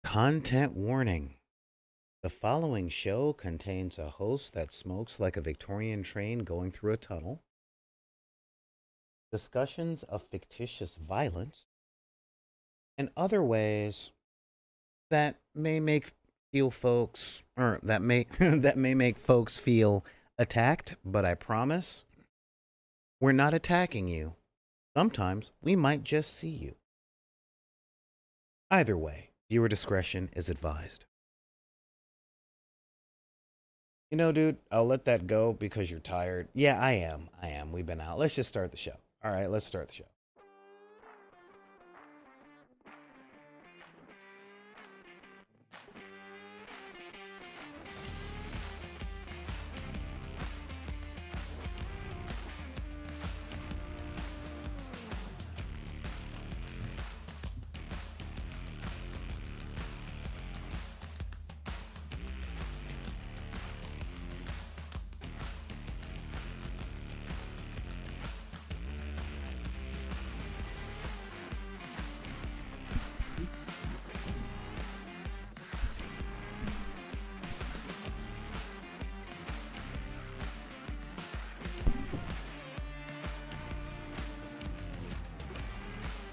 Content warning. The following show contains a host that smokes like a Victorian train going through a tunnel, discussions of fictitious violence, and other ways that may make feel folks or that may that may make folks feel attacked, but I promise we're not attacking you. Sometimes we might just see you. Either way, viewer discretion is advised. You know, dude, I'll let that go because you're tired. Yeah, I am. I am. We've been out. Let's just start the show. All right, let's start the show.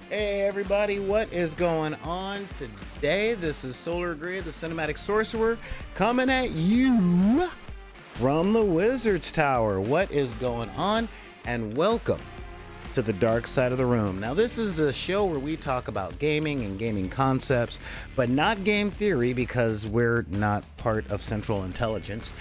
Hey, everybody, what is going on today? This is Solar Grid, the Cinematic Sorcerer, coming at you from the Wizard's Tower. What is going on? And welcome to the dark side of the room. Now, this is the show where we talk about gaming and gaming concepts, but not game theory because we're not part of Central Intelligence.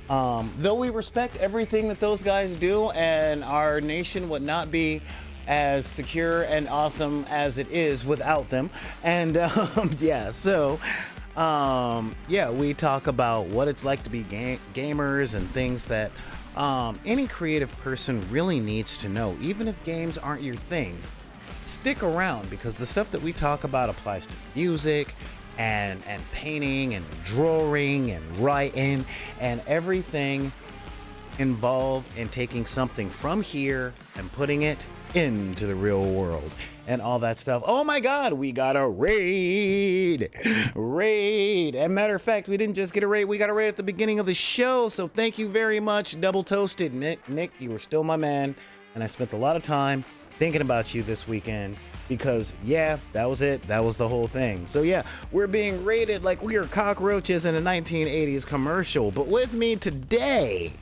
Though we respect everything that those guys do, and our nation would not be as secure and awesome as it is without them. And we talk about what it's like to be gamers and things that any creative person really needs to know, even if games aren't your thing. Stick around because the stuff that we talk about applies to music and painting and drawing and writing and everything involved in taking something from here and putting it into the real world and all that stuff. Oh my god, we got a raid. And matter of fact, we didn't just get a raid, we got a raid at the beginning of the show. So thank you very much, Double Toasted Nick, you were still my man, and I spent a lot of time thinking about you this weekend because that was it, that was the whole thing. So we're being raided like we are cockroaches in a 1980s commercial. But with me today,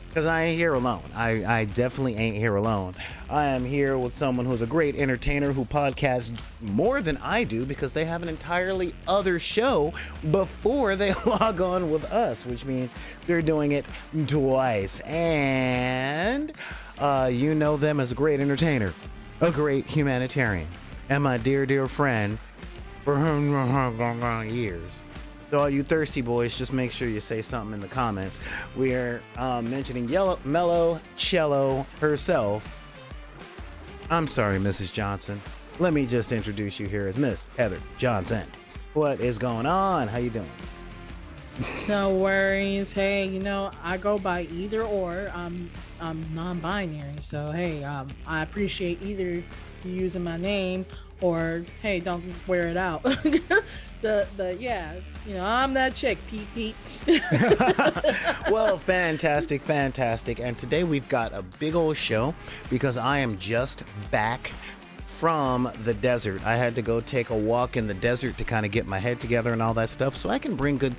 because I ain't here alone. I definitely ain't here alone. I am here with someone who's a great entertainer who podcasts more than I do because they have an entirely other show before they log on with us, which means they're doing it twice. And you know them as a great entertainer, a great humanitarian, and my dear, dear friend for years. So all you thirsty boys, just make sure you say something in the comments. We are mentioning Mellow Cello herself. I'm sorry, Mrs. Johnson. Let me just introduce you here as Miss Heather Johnson. What is going on? How you doing? No worries. Hey, I go by either or. I'm non-binary, so hey, I appreciate either you using my name or hey, don't wear it out. I'm that chick, Pete. Well, fantastic. And today we've got a big old show because I am just back from the desert. I had to go take a walk in the desert to kind of get my head together and all that stuff so I can bring good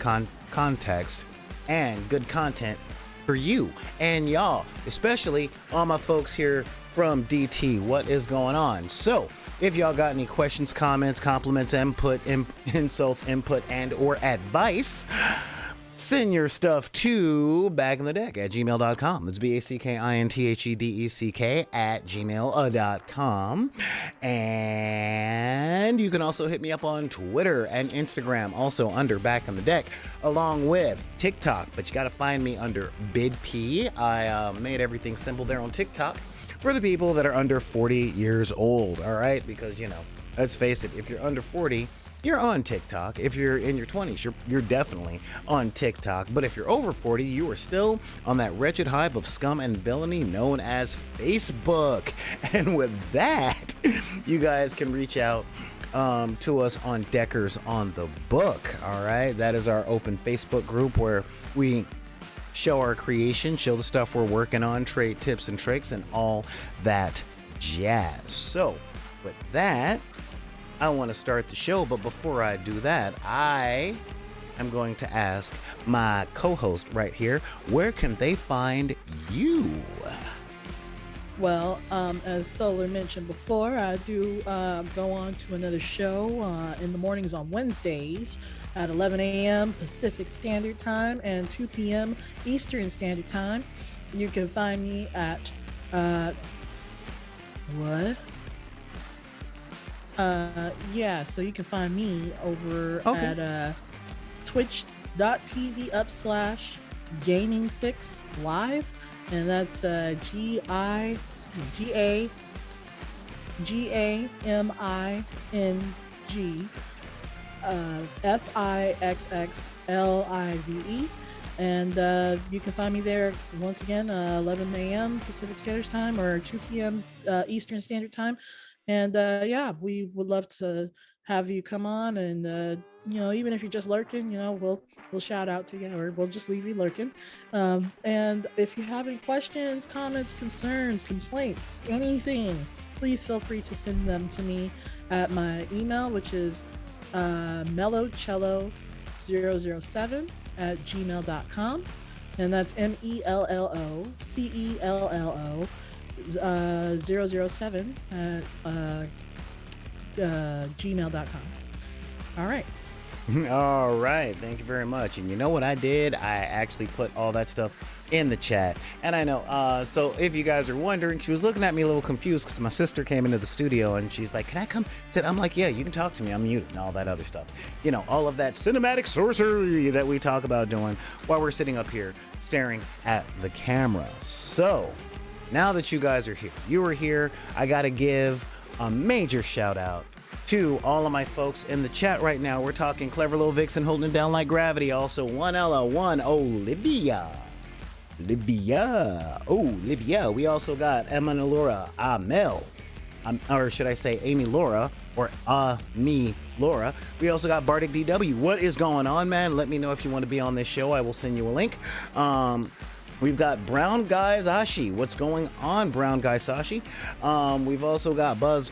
context and good content for you and y'all, especially all my folks here from DT. What is going on? So if y'all got any questions, comments, compliments, insults, input, and or advice, send your stuff to backinthedeck@gmail.com. That's BACKINTHEDECK@gmail.com. And you can also hit me up on Twitter and Instagram, also under Back in the Deck, along with TikTok. But you got to find me under Big P. I made everything simple there on TikTok for the people that are under 40 years old, all right? Because, let's face it, if you're under 40, you're on TikTok. If you're in your 20s, you're definitely on TikTok. But if you're over 40, you are still on that wretched hive of scum and villainy known as Facebook. And with that, you guys can reach out to us on Deckers on the Book. All right, that is our open Facebook group where we show our creation, show the stuff we're working on, trade tips and tricks, and all that jazz. So, with that, I want to start the show, but before I do that, I am going to ask my co-host right here, where can they find you? Well, as Solar mentioned before, I do go on to another show in the mornings on Wednesdays at 11 a.m. Pacific Standard Time and 2 p.m. Eastern Standard Time. You can find me at so you can find me over at twitch.tv/gamingfixlive, and that's GAMING and you can find me there once again 11 a.m. Pacific Standard Time or 2 p.m. Eastern Standard Time. And we would love to have you come on, and even if you're just lurking, we'll shout out to you, or we'll just leave you lurking. And if you have any questions, comments, concerns, complaints, anything, please feel free to send them to me at my email, which is mellowcello007@gmail.com, and that's MELLOCELLO 007 at gmail.com. All right, thank you very much. And you know what I did? I actually put all that stuff in the chat. And I know, so if you guys are wondering, she was looking at me a little confused because my sister came into the studio and she's like, can I come? I'm like, yeah, you can talk to me. I'm muted and all that other stuff. All of that cinematic sorcery that we talk about doing while we're sitting up here staring at the camera. So now that you guys are here, I got to give a major shout out to all of my folks in the chat right now. We're talking Clever Little Vixen holding it down like gravity. Also, 1Ella1 Olivia. Olivia. We also got Emma Laura Amel. Or should I say Amy Laura or me Laura. We also got Bardic DW. What is going on, man? Let me know if you want to be on this show. I will send you a link. We've got Brown Guy Sashi. What's going on, Brown Guy Sashi? We've also got Buzz.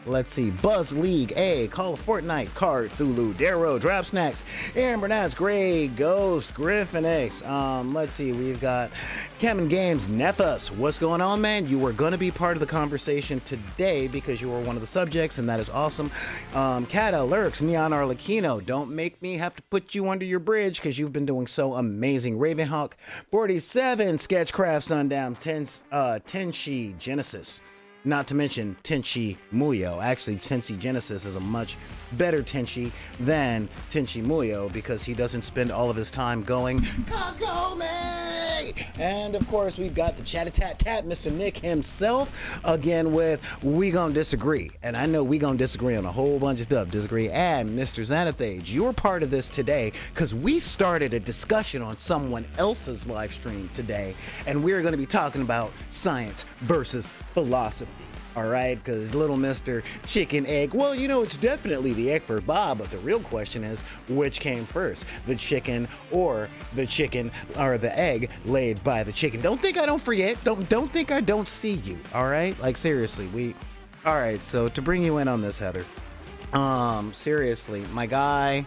Let's see. Buzz League A, Call of Fortnite, Card, Thulu, Darrow, Drop Snacks, Amber Nats, Gray, Ghost, Griffin X. Let's see. We've got Kevin Games, Nethus. What's going on, man? You were going to be part of the conversation today because you were one of the subjects, and that is awesome. Kata, Lurks, Neon Arlecchino. Don't make me have to put you under your bridge because you've been doing so amazing. Ravenhawk, 47, Sketchcraft, Sundown, Tenshi, Genesis. Not to mention Tenshi Muyo. Actually, Tenshi Genesis is a much better Tenshi than Tenshi Muyo because he doesn't spend all of his time going, Kagome! And of course, we've got the Chat-a-tat-tat, Mr. Nick himself, again with We Gon' Disagree. And I know we gon' disagree on a whole bunch of stuff. Disagree. And Mr. Xanathage, you're part of this today because we started a discussion on someone else's live stream today, and we're going to be talking about science versus philosophy. All right, because little Mr. Chicken Egg, well, it's definitely the egg for Bob, but the real question is, which came first, the chicken or the egg laid by the chicken? Don't think I don't forget. Don't think I don't see you. All right, like seriously, all right. So to bring you in on this, Heather, seriously, my guy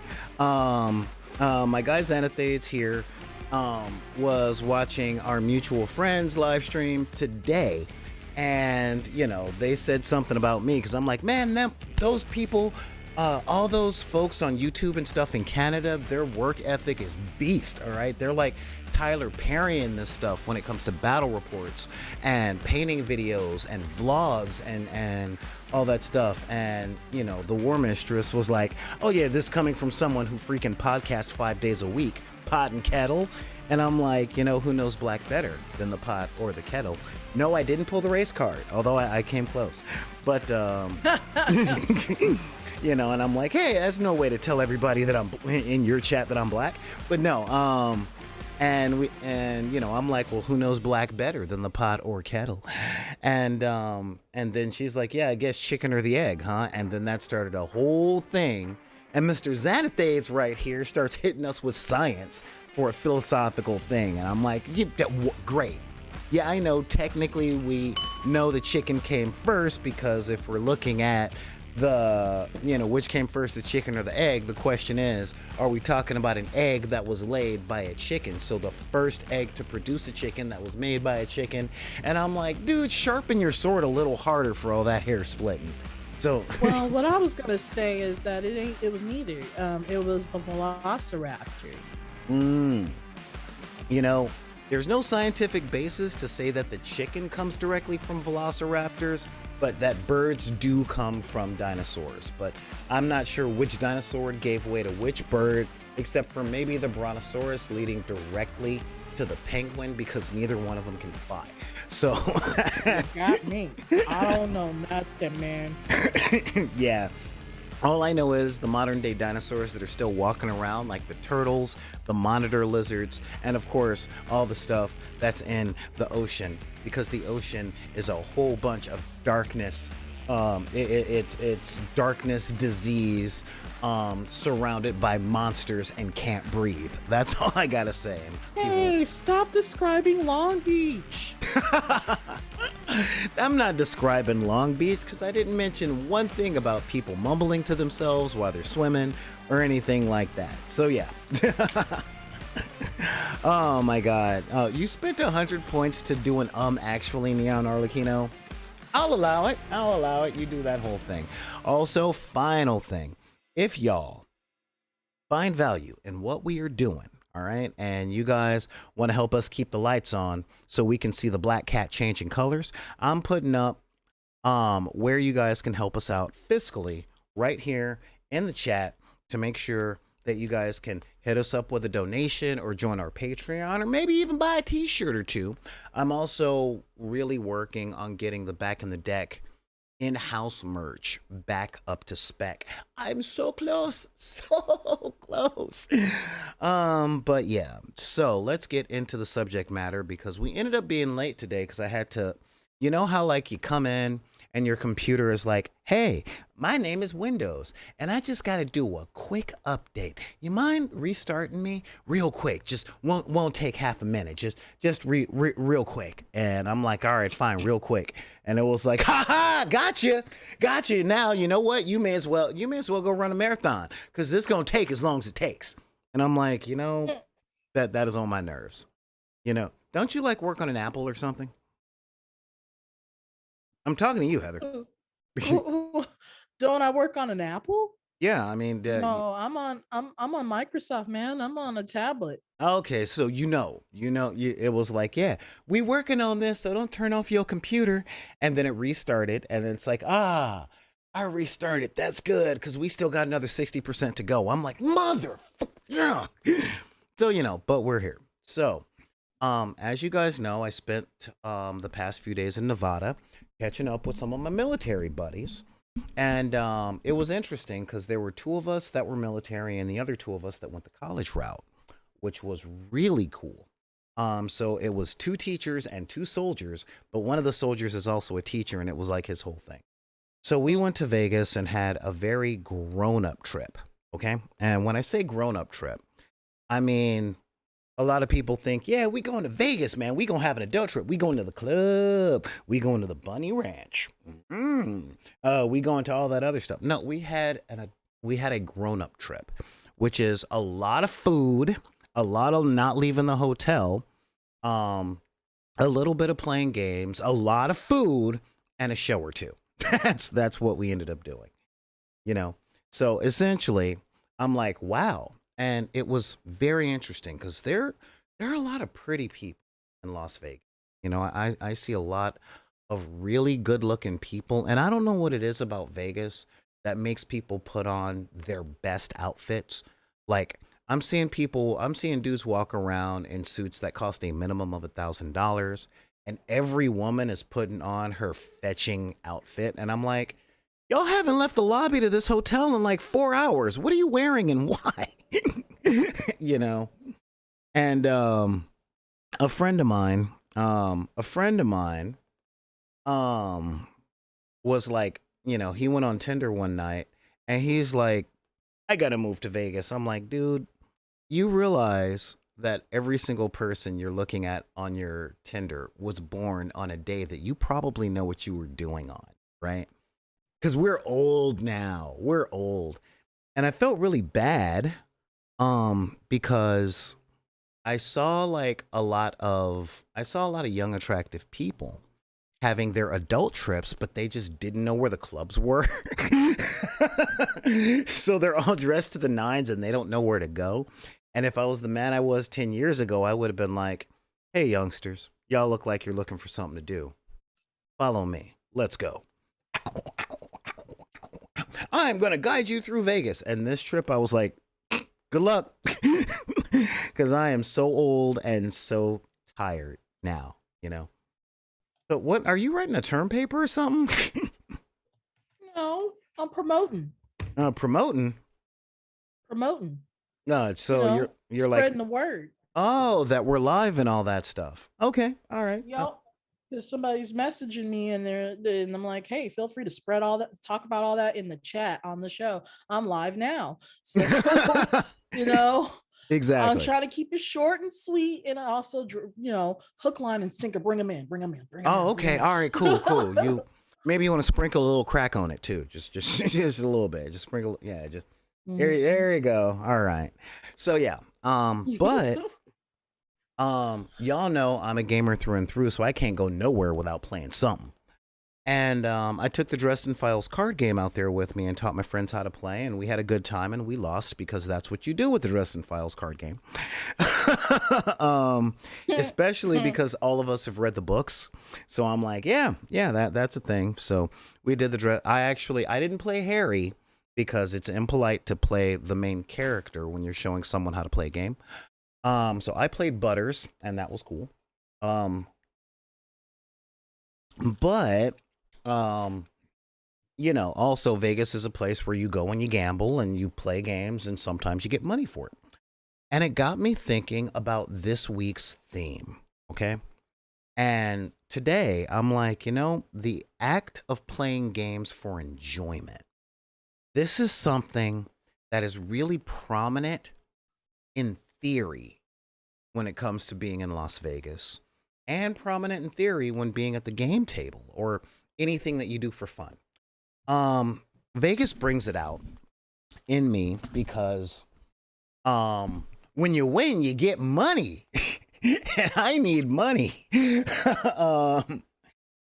Xanathades here, was watching our mutual friends live stream today. And, they said something about me because I'm like, man, those people, all those folks on YouTube and stuff in Canada, their work ethic is beast, all right? They're like Tyler Perry in this stuff when it comes to battle reports and painting videos and vlogs and all that stuff. And, the War Mistress was like, oh, yeah, this coming from someone who freaking podcasts 5 days a week, pot and kettle. And I'm like, who knows black better than the pot or the kettle? No, I didn't pull the race card, although I came close. But, and I'm like, hey, that's no way to tell everybody that I'm in your chat that I'm black. But no, And I'm like, well, who knows black better than the pot or kettle? And then she's like, yeah, I guess chicken or the egg, huh? And then that started a whole thing. And Mr. Xanathase right here starts hitting us with science for a philosophical thing. And I'm like, yeah, great. Yeah, I know technically we know the chicken came first, because if we're looking at which came first, the chicken or the egg, the question is, are we talking about an egg that was laid by a chicken? So the first egg to produce a chicken that was made by a chicken. And I'm like, dude, sharpen your sword a little harder for all that hair splitting. So Well, what I was gonna say is that it was neither. It was the Velociraptor. mm, you know, there's no scientific basis to say that the chicken comes directly from velociraptors, but that birds do come from dinosaurs. But I'm not sure which dinosaur gave way to which bird, except for maybe the brontosaurus leading directly to the penguin, because neither one of them can fly. So, You got me. I don't know nothing, man. yeah. All I know is the modern day dinosaurs that are still walking around, like the turtles, the monitor lizards, and of course, all the stuff that's in the ocean, because the ocean is a whole bunch of darkness. It's darkness, disease, surrounded by monsters and can't breathe. That's all I gotta say. Hey, stop describing Long Beach. I'm not describing Long Beach, because I didn't mention one thing about people mumbling to themselves while they're swimming or anything like that. So yeah. Oh my god. You spent 100 points to do an actually, Neon Arlecchino. I'll allow it. I'll allow it. You do that whole thing. Also, final thing. If y'all find value in what we are doing, all right, and you guys want to help us keep the lights on so we can see the black cat changing colors, I'm putting up where you guys can help us out fiscally right here in the chat, to make sure that you guys can hit us up with a donation or join our Patreon, or maybe even buy a t-shirt or two. I'm also really working on getting the Back in the Deck in-house merch back up to spec. I'm so close, so close. But yeah, so let's get into the subject matter, because we ended up being late today because I had to, you know how like you come in and your computer is like, hey, my name is Windows, and I just got to do a quick update. You mind restarting me real quick? Just won't take half a minute. Just real quick. And I'm like, all right, fine, real quick. And it was like, ha ha, gotcha. Now you know what? You may as well go run a marathon, because this gonna take as long as it takes. And I'm like, that is on my nerves. Don't you like work on an Apple or something? I'm talking to you, Heather. Don't I work on an Apple? Yeah, I mean, No, I'm on Microsoft, man. I'm on a tablet. okay, so it was like, yeah, we working on this, so don't turn off your computer. And then it restarted, and then it's like, I restarted. That's good, because we still got another 60% to go. I'm like, mother, yeah. So but we're here. So, as you guys know, I spent the past few days in Nevada, catching up with some of my military buddies. And it was interesting, because there were two of us that were military and the other two of us that went the college route, which was really cool. So it was two teachers and two soldiers, but one of the soldiers is also a teacher, and it was like his whole thing. So we went to Vegas and had a very grown-up trip, okay? And when I say grown-up trip, I mean, a lot of people think, yeah, we going to Vegas, man. We going to have an adult trip. We going to the club. We going to the Bunny Ranch. We going to all that other stuff. No, we had a grown-up trip, which is a lot of food, a lot of not leaving the hotel, a little bit of playing games, a lot of food, and a show or two. That's what we ended up doing. So essentially, I'm like, wow. And it was very interesting, because there are a lot of pretty people in Las Vegas. I see a lot of really good looking people, and I don't know what it is about Vegas that makes people put on their best outfits. Like, I'm seeing dudes walk around in suits that cost a minimum of $1,000, and every woman is putting on her fetching outfit. And I'm like, y'all haven't left the lobby to this hotel in like 4 hours. What are you wearing and why? you know? And a friend of mine, a friend of mine, um, was like, he went on Tinder one night, and he's like, I gotta move to Vegas. I'm like, dude, you realize that every single person you're looking at on your Tinder was born on a day that you probably know what you were doing on, right? Because we're old now. We're old. And I felt really bad because I saw a lot of young attractive people having their adult trips, but they just didn't know where the clubs were. So they're all dressed to the nines and they don't know where to go. And if I was the man I was 10 years ago, I would have been like, hey, youngsters, y'all look like you're looking for something to do. Follow me. Let's go. I'm going to guide you through Vegas. And this trip, I was like, good luck. Because I am so old and so tired now, So what, are you writing a term paper or something? No, I'm promoting. Promoting? Promoting. No, so you're like, spreading the word. oh, that we're live and all that stuff. Okay, all right. Yo, because somebody's messaging me and I'm like, hey, feel free to spread all that, talk about all that in the chat on the show. I'm live now. So, Exactly. I'm trying to keep it short and sweet, and I also, hook, line, and sinker. Bring them in. Oh, okay. All right. Cool. Maybe you want to sprinkle a little crack on it too. Just just a little bit. Just sprinkle. Yeah. Just there you go. All right. So yeah. But y'all know I'm a gamer through and through, so I can't go nowhere without playing something. And I took the Dresden Files card game out there with me and taught my friends how to play, and we had a good time, and we lost because that's what you do with the Dresden Files card game. Especially because all of us have read the books. So I'm like, yeah, that's a thing. So we did I didn't play Harry because it's impolite to play the main character when you're showing someone how to play a game. So I played Butters, and that was cool. But also Vegas is a place where you go and you gamble and you play games and sometimes you get money for it. And it got me thinking about this week's theme, okay? And today I'm like, the act of playing games for enjoyment. This is something that is really prominent in theory when it comes to being in Las Vegas, and prominent in theory when being at the game table or anything that you do for fun. Vegas brings it out in me because when you win, you get money. And I need money.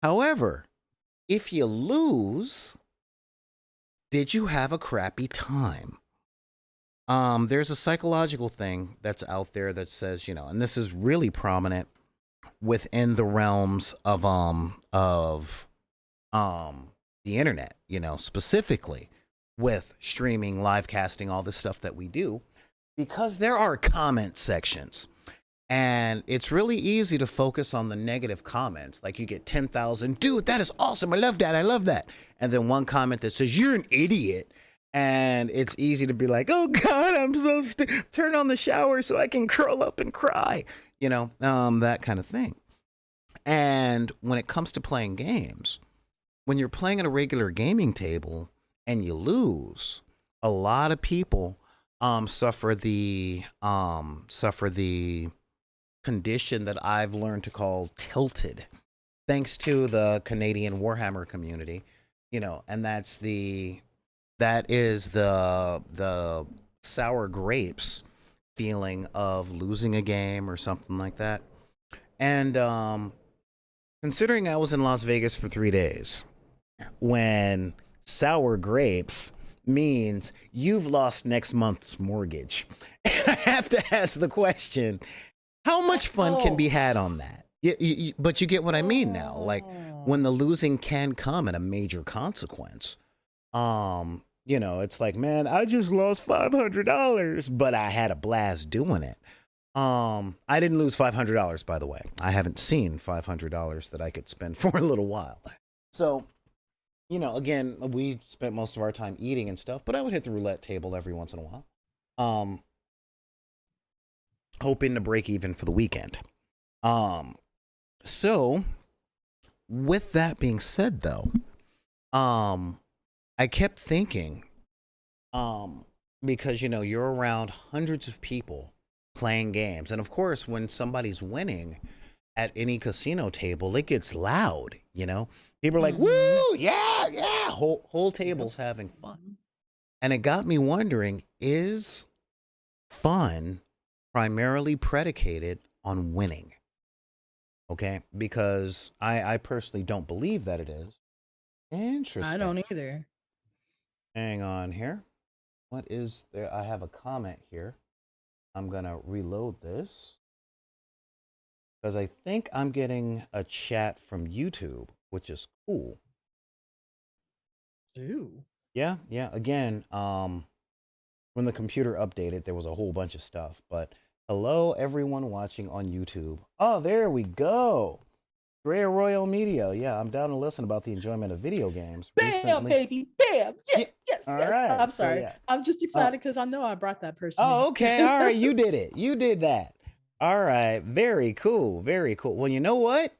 However, if you lose, did you have a crappy time? There's a psychological thing that's out there that says, and this is really prominent within the realms of the internet, specifically with streaming, live casting, all this stuff that we do, because there are comment sections. And it's really easy to focus on the negative comments. Like you get 10,000, dude, that is awesome. I love that. And then one comment that says, you're an idiot. And it's easy to be like, oh God, I'm so turn on the shower so I can curl up and cry. That kind of thing. And when it comes to playing games, when you're playing at a regular gaming table and you lose, a lot of people suffer the condition that I've learned to call tilted, thanks to the Canadian Warhammer community, and that is the sour grapes feeling of losing a game or something like that. And considering I was in Las Vegas for 3 days, when sour grapes means you've lost next month's mortgage, I have to ask the question, how much fun can be had on that? But you get what I mean now. Like when the losing can come at a major consequence. It's like, man, I just lost $500, but I had a blast doing it. I didn't lose $500, by the way. I haven't seen $500 that I could spend for a little while. So, again, we spent most of our time eating and stuff, but I would hit the roulette table every once in a while. hoping to break even for the weekend. Um, so with that being said, though, um, I kept thinking, um, because you're around hundreds of people playing games, and of course, when somebody's winning at any casino table, it gets loud. People are like, Mm-hmm. "Woo, yeah, yeah!" Whole Yep. tables having fun, Mhm. and it got me wondering: is fun primarily predicated on winning? Okay, because I personally don't believe that it is. I Interesting. don't either. Hang on here. What is there? I have a comment here. I'm gonna reload this because I think I'm getting a chat from YouTube, which is cool. Ooh. Yeah, yeah. Again, when the computer updated, there was a whole bunch of stuff. But hello, everyone watching on YouTube. Oh, there we go. Drea Royal Media. Yeah, I'm down to listen about the enjoyment of video games Bam, recently. baby, bam. Yeah. Yes, yes, All yes. right. I'm So sorry. yeah. I'm just Oh. excited because I know I brought that person Oh. in. Okay. All right. You did it. You did that. All right. Very cool. Very cool. Well, you know what?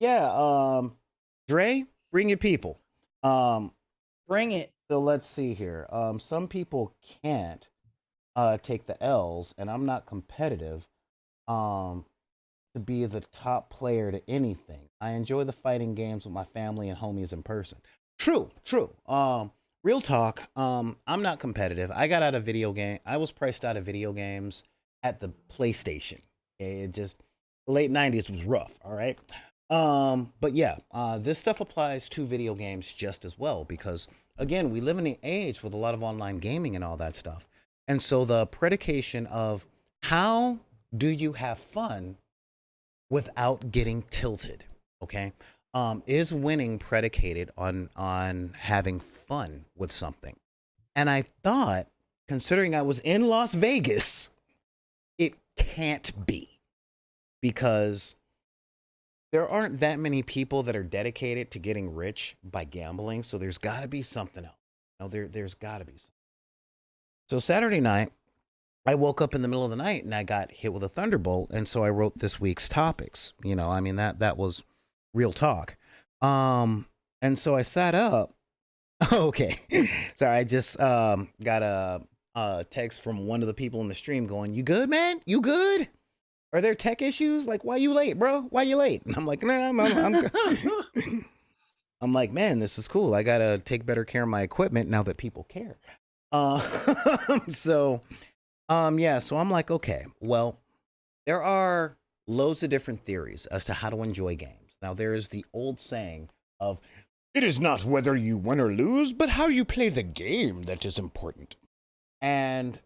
Yeah. Dre, bring your people. Um. Bring it. So let's see here. Some people can't take the L's, and I'm not competitive. Um. To be the top player to anything. I enjoy the fighting games with my family and homies in person. True, true. Real talk. I'm not competitive. I got out of video game. I was priced out of video games at the PlayStation. Okay, it just late '90s was rough. All right. But yeah, this stuff applies to video games just as well because again, we live in an age with a lot of online gaming and all that stuff, and so the predication of how do you have fun without getting tilted, okay, is winning predicated on having fun with something? And I thought, considering I was in Las Vegas, it can't be, because there aren't that many people that are dedicated to getting rich by gambling, so there's got to be something else. No, there's got to be something. So Saturday night, I woke up in the middle of the night and I got hit with a thunderbolt, and so I wrote this week's topics. I mean, that was real talk. Um, and so I sat up. Okay, sorry, I just got a text from one of the people in the stream going, "You good, man? You good? Are there tech issues? Like, why you late, bro? Why you late?" And I'm like, "Nah, I'm like, man, this is cool. I gotta take better care of my equipment now that people care." Uh, so yeah, so I'm like, okay, well, there are loads of different theories as to how to enjoy games. Now, there is the old saying of, it is not whether you win or lose, but how you play the game that is important. And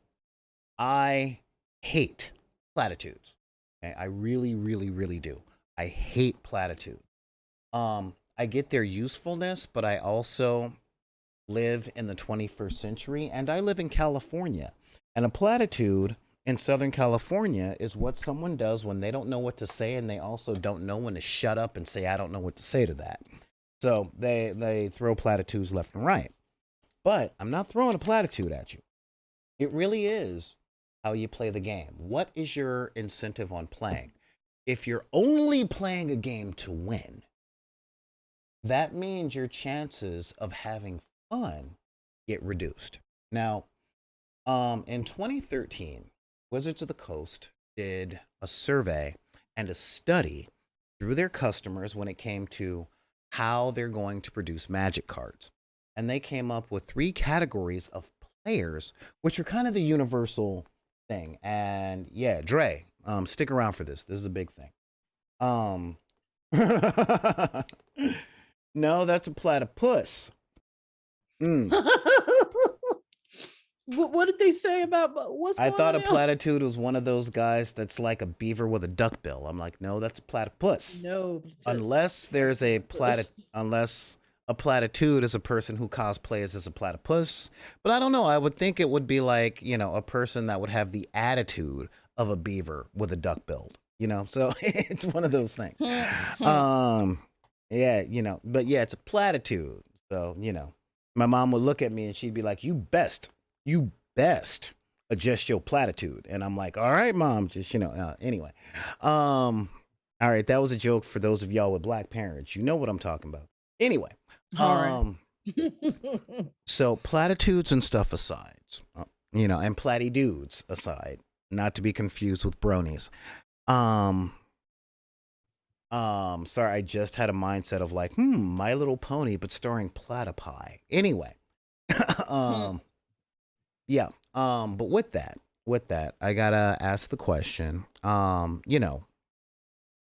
I hate platitudes. Okay? I really, really, really do. I hate platitudes. I get their usefulness, but I also live in the 21st century and I live in California. And a platitude in Southern California is what someone does when they don't know what to say and they also don't know when to shut up and say, I don't know what to say to that. So they throw platitudes left and right. But I'm not throwing a platitude at you. It really is how you play the game. What is your incentive on playing? If you're only playing a game to win, that means your chances of having fun get reduced. Now, in 2013, Wizards of the Coast did a survey and a study through their customers when it came to how they're going to produce magic cards. And they came up with three categories of players, which are kind of the universal thing. And yeah, Dre, stick around for this. This is a big thing. Um, no, that's a platypus. Mm. What did they say about what's I going thought on a now? platitude was one of those guys that's like a beaver with a duck bill. I'm like, no, that's a platypus. No, Unless that's there's a unless a platitude is a person who cosplays as a platypus. But I don't know. I would think it would be like, a person that would have the attitude of a beaver with a duck build. So it's one of those things. Um, yeah, but yeah, it's a platitude. So, my mom would look at me and she'd be like, you best adjust your platitude. And I'm like, all right, mom, just, anyway. Um, all right, that was a joke for those of y'all with black parents. You know what I'm talking about. Anyway, All right. um, so platitudes and stuff aside, and platty dudes aside, not to be confused with bronies. Um, sorry, I just had a mindset of like, My Little Pony, but starring platypi. Anyway, um, yeah. But with that, I gotta ask the question.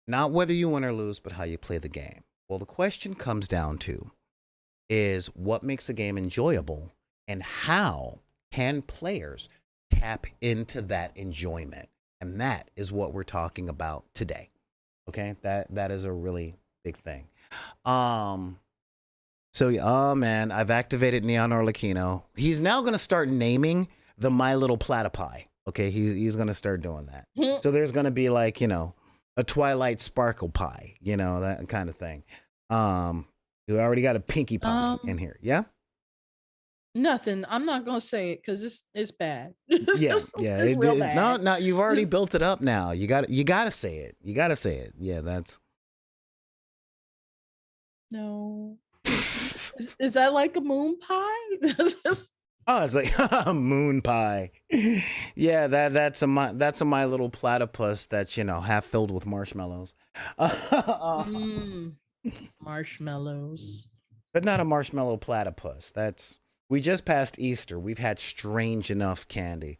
Not whether you win or lose, but how you play the game. Well, the question comes down to is what makes a game enjoyable and how can players tap into that enjoyment? And that is what we're talking about today. Okay? That is a really big thing. Um oh man, I've activated Neon Arlecchino. He's now gonna start naming the My Little Platypi. Okay, he's gonna start doing that. So there's gonna be like, a Twilight Sparkle Pie, that kind of thing. You already got a Pinkie Pie in here, yeah? Nothing. I'm not gonna say it because it's bad. Yeah, yeah. It's real No, bad. no, you've already built it up now. You gotta say it. You gotta say it. Yeah, that's No. Is that like a moon pie? Oh, it's like moon pie. Yeah, that's a My Little Platypus that's half filled with marshmallows. Mm, marshmallows. But not a marshmallow platypus. We just passed Easter. We've had strange enough candy.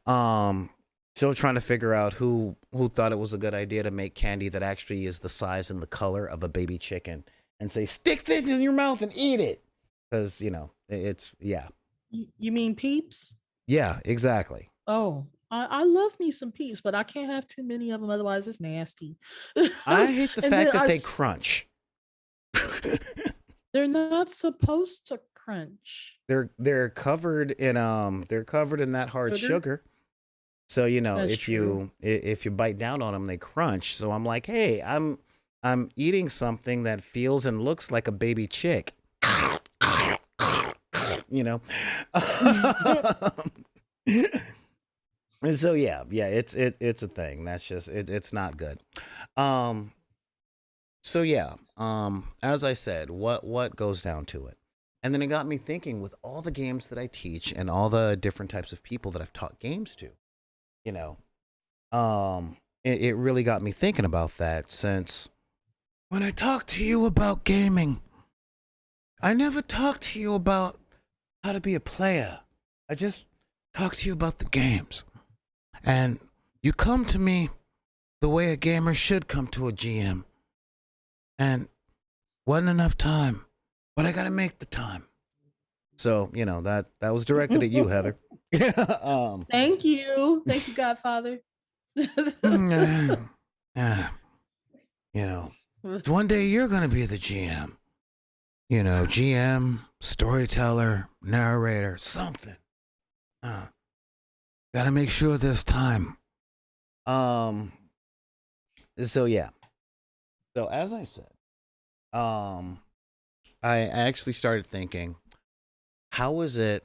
Um, Still trying to figure out who thought it was a good idea to make candy that actually is the size and the color of a baby chicken and say stick this in your mouth and eat it because it's yeah. You mean peeps? Yeah, exactly. Oh, I love me some peeps, but I can't have too many of them, otherwise it's nasty. I hate the And fact then that they crunch. they're not supposed to crunch. They're covered in that hard sugar. So That's if true. you bite down on them, they crunch. So I'm like, hey, I'm eating something that feels and looks like a baby chick. you know. And so yeah, it's a thing. That's just it's not good. Um, so yeah, as I said, what goes down to it, and then it got me thinking with all the games that I teach and all the different types of people that I've taught games to, you know, it really got me thinking about that since when I talk to you about gaming, I never talk to you about how to be a player. I just talk to you about the games. And you come to me the way a gamer should come to a GM. And wasn't enough time, but I gotta make the time. So, that was directed at you, Heather. Thank you, Godfather. uh, one day you're gonna be the GM. GM, storyteller, narrator, something. Gotta make sure there's time. Um, so yeah. So as I said, I actually started thinking, how is it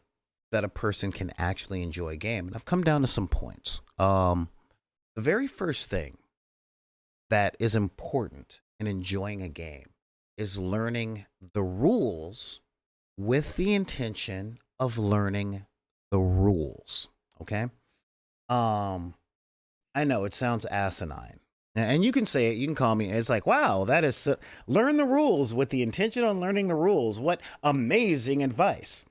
that a person can actually enjoy a game? And I've come down to some points. The very first thing that is important in enjoying a game is learning the rules with the intention of learning the rules. Okay. I know it sounds asinine. And you can say it, you can call me. It's like, wow, that is learn the rules with the intention on learning the rules. What amazing advice.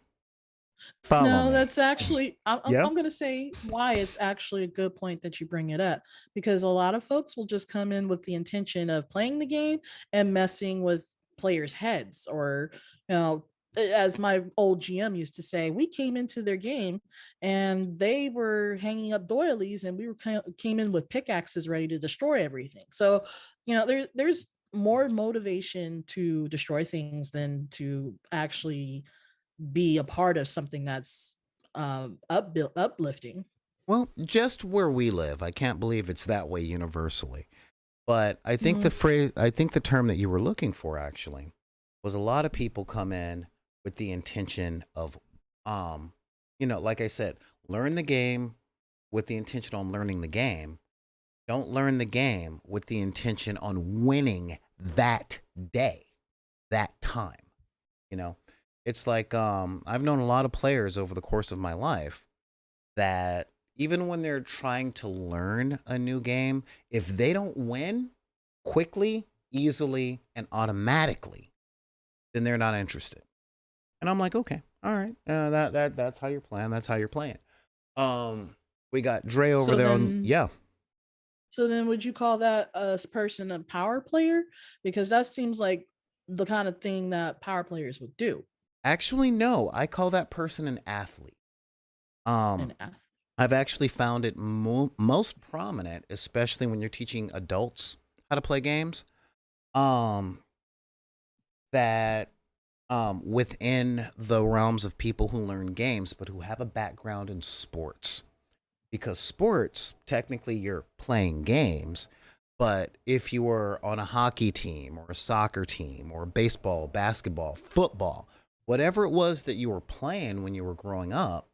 Follow No, me. that's actually, Yeah. I'm going to say why it's actually a good point that you bring it up, because a lot of folks will just come in with the intention of playing the game and messing with players' heads, or, as my old GM used to say, we came into their game and they were hanging up doilies and we were came in with pickaxes ready to destroy everything. So, there's more motivation to destroy things than to actually be a part of something that's uplifting. Well, just where we live, I can't believe it's that way universally. But I think Mm, the term that you were looking for actually was a lot of people come in with the intention of, like I said, Learn the game with the intention on learning the game. Don't learn the game with the intention on winning that day, that time. You know, it's like I've known a lot of players over the course of my life that even when they're trying to learn a new game, if they don't win quickly, easily, and automatically, then they're not interested. And I'm like, okay, all right, that's how you're playing. That's how you're playing. Um, we got Dre over So there on then, yeah. so then, would you call that person a power player? Because that seems like the kind of thing that power players would do. Actually, no, I call that person an athlete. Um, And ath- I've actually found it most prominent, especially when you're teaching adults how to play games. Um, that within the realms of people who learn games, but who have a background in sports. Because sports, technically, you're playing games. But if you were on a hockey team or a soccer team or baseball, basketball, football, whatever it was that you were playing when you were growing up,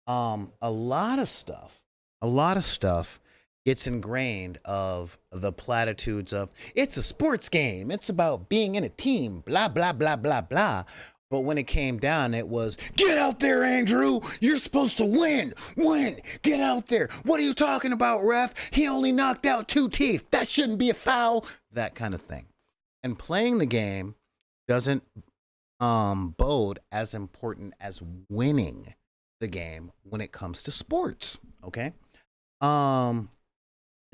a lot of stuff, a lot of stuff gets ingrained of the platitudes of it's a sports game, it's about being in a team, blah blah blah blah blah. But when it came down, it was get out there, Andrew. You're supposed to win, win. Get out there. What are you talking about, ref? He only knocked out two teeth. That shouldn't be a foul. That kind of thing. And playing the game doesn't bode as important as winning the game when it comes to sports. Okay. Um.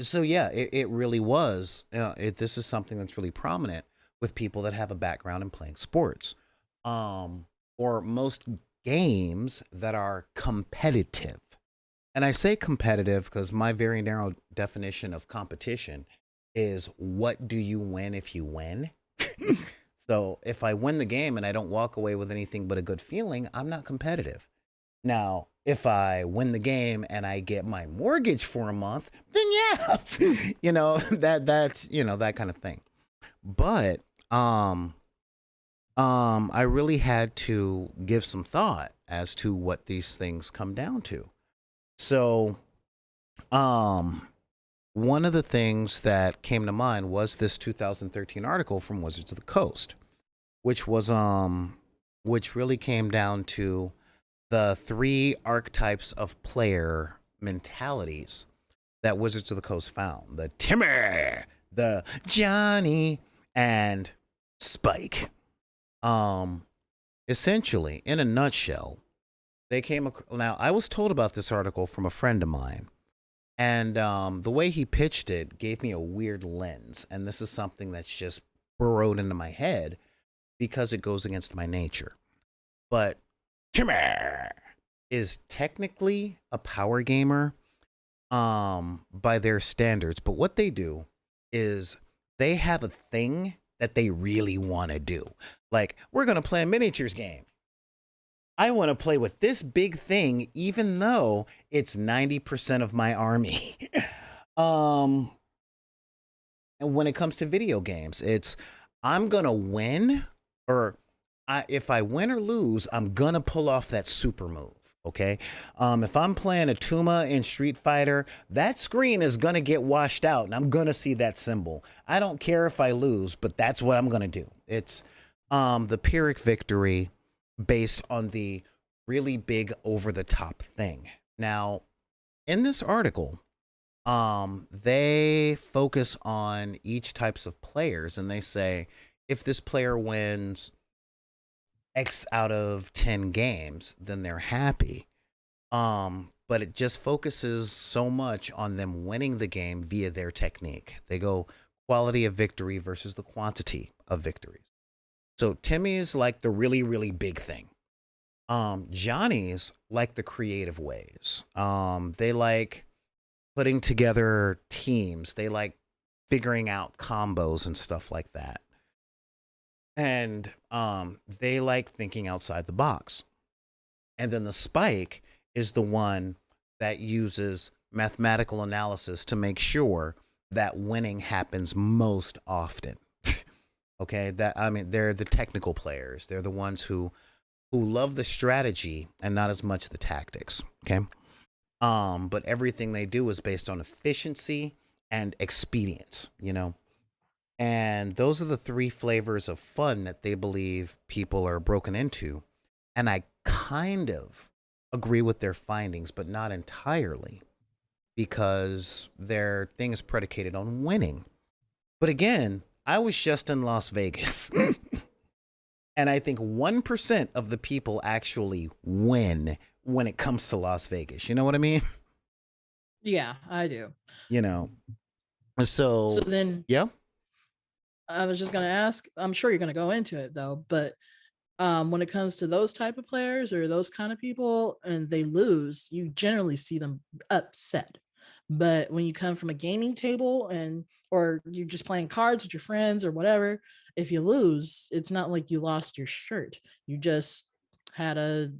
So yeah, it really was. This is something that's really prominent with people that have a background in playing sports, or most games that are competitive. And I say competitive because my very narrow definition of competition is what do you win if you win? So if I win the game and I don't walk away with anything but a good feeling, I'm not competitive. Now, if I win the game and I get my mortgage for a month, then yeah, that's that kind of thing. But I really had to give some thought as to what these things come down to. So, um, one of the things that came to mind was this 2013 article from Wizards of the Coast, which was which really came down to the three archetypes of player mentalities that Wizards of the Coast found: the Timmy, the Johnny, and Spike. Um, Essentially, in a nutshell, they now, I was told about this article from a friend of mine, and the way he pitched it gave me a weird lens. And this is something that's just burrowed into my head because it goes against my nature. But Timmy is technically a power gamer by their standards, but what they do is they have a thing that they really want to do. Like, we're going to play a miniatures game. I want to play with this big thing even though it's 90% of my army. um and when it comes to video games, it's I'm going to win, or if I win or lose, I'm gonna pull off that super move. Okay. If I'm playing a Tuma in Street Fighter, that screen is gonna get washed out, and I'm gonna see that symbol. I don't care if I lose, but that's what I'm gonna do. It's the Pyrrhic victory based on the really big over the top thing. Now, in this article, they focus on each types of players, and they say if this player wins X out of 10 games, then they're happy. But it just focuses so much on them winning the game via their technique. They go quality of victory versus the quantity of victories. So Timmy's like the really, really big thing. Johnny's like the creative ways. They like putting together teams. They like figuring out combos and stuff like that. And they like thinking outside the box. And then the Spike is the one that uses mathematical analysis to make sure that winning happens most often. Okay, they're the technical players. They're the ones who love the strategy and not as much the tactics. Okay. But everything they do is based on efficiency and expedience, you know? And those are the three flavors of fun that they believe people are broken into. And I kind of agree with their findings, but not entirely, because their thing is predicated on winning. But again, I was just in Las Vegas. And I think 1% of the people actually win when it comes to Las Vegas. You know what I mean? Yeah, I do. You know, So so then yeah. I was just gonna ask. I'm sure you're gonna go into it though, but when it comes to those type of players or those kind of people and they lose, you generally see them upset. But when you come from a gaming table and or you're just playing cards with your friends or whatever, if you lose, it's not like you lost your shirt. You just had a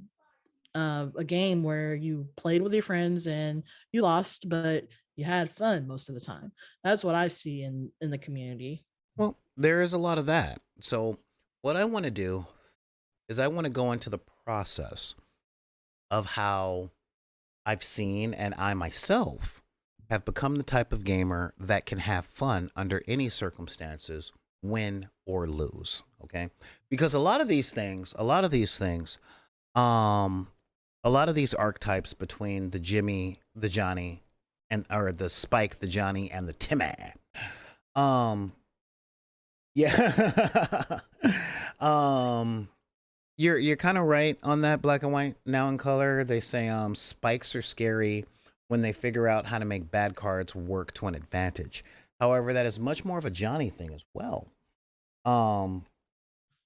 game where you played with your friends and you lost, but you had fun most of the time. That's what I see in the community. Well, there is a lot of that. So what I want to do is I want to go into the process of how I've seen and I myself have become the type of gamer that can have fun under any circumstances, win or lose. Okay. Because um, a lot of these archetypes between the Jimmy, the Johnny, and or the Spike, the Johnny, and the Timmy. Um, yeah. um, you're kind of right on that. Black and white, now in color. They say spikes are scary when they figure out how to make bad cards work to an advantage. However, that is much more of a Johnny thing as well. Um,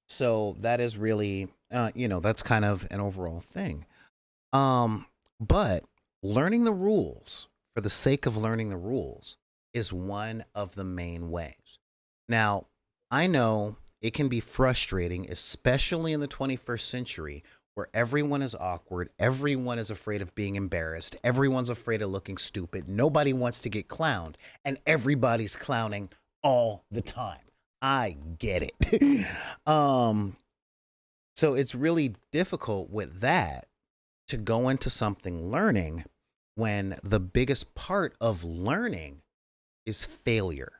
so that is really that's kind of an overall thing. But learning the rules for the sake of learning the rules is one of the main ways. Now, I know it can be frustrating, especially in the 21st century, where everyone is awkward, everyone is afraid of being embarrassed, everyone's afraid of looking stupid, nobody wants to get clowned, and everybody's clowning all the time. I get it. um, so it's really difficult with that to go into something learning when the biggest part of learning is failure.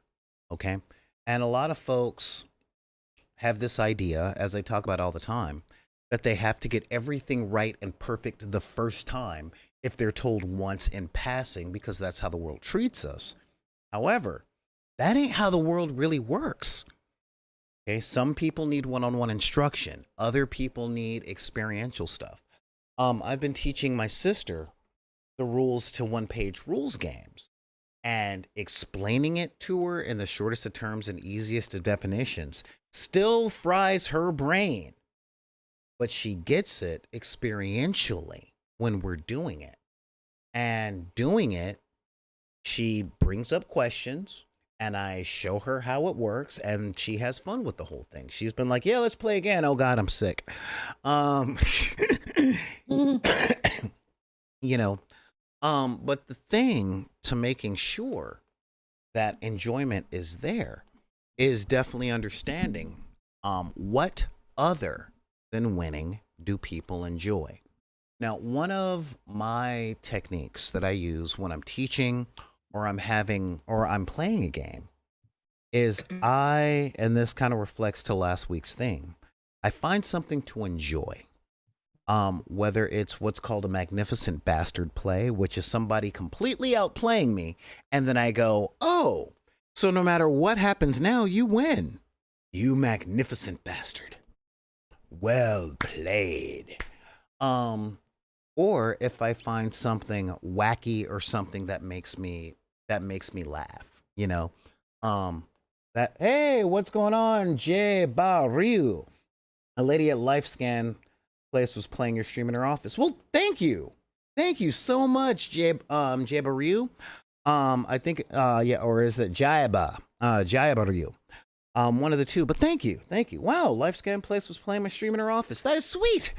Okay. And a lot of folks have this idea, as I talk about all the time, that they have to get everything right and perfect the first time if they're told once in passing, because that's how the world treats us. However, that ain't how the world really works. Okay. Some people need one on one instruction, other people need experiential stuff. I've been teaching my sister the rules to one page rules games and explaining it to her in the shortest of terms and easiest of definitions still fries her brain, but she gets it experientially when we're doing it. And doing it, she brings up questions and I show her how it works and she has fun with the whole thing. She's been like, "Yeah, let's play again. Oh God, I'm sick." Um you know, but the thing to making sure that enjoyment is there is definitely understanding what other than winning do people enjoy. Now, one of my techniques that I use when I'm teaching or I'm playing a game is and this kind of reflects to last week's thing, I find something to enjoy. Whether it's what's called a magnificent bastard play, which is somebody completely outplaying me, and then I go, "Oh, so no matter what happens now, you win. You magnificent bastard. Well played." Um, or if I find something wacky or something that makes me laugh, um, that hey, what's going on, Jay Barryu? A lady at LifeScan Place was playing your stream in her office. Well, thank you. Thank you so much, Jabaru. I think yeah, or is it Jayabaru? One of the two, but thank you. Thank you. Wow, LifeScan Place was playing my stream in her office. That is sweet.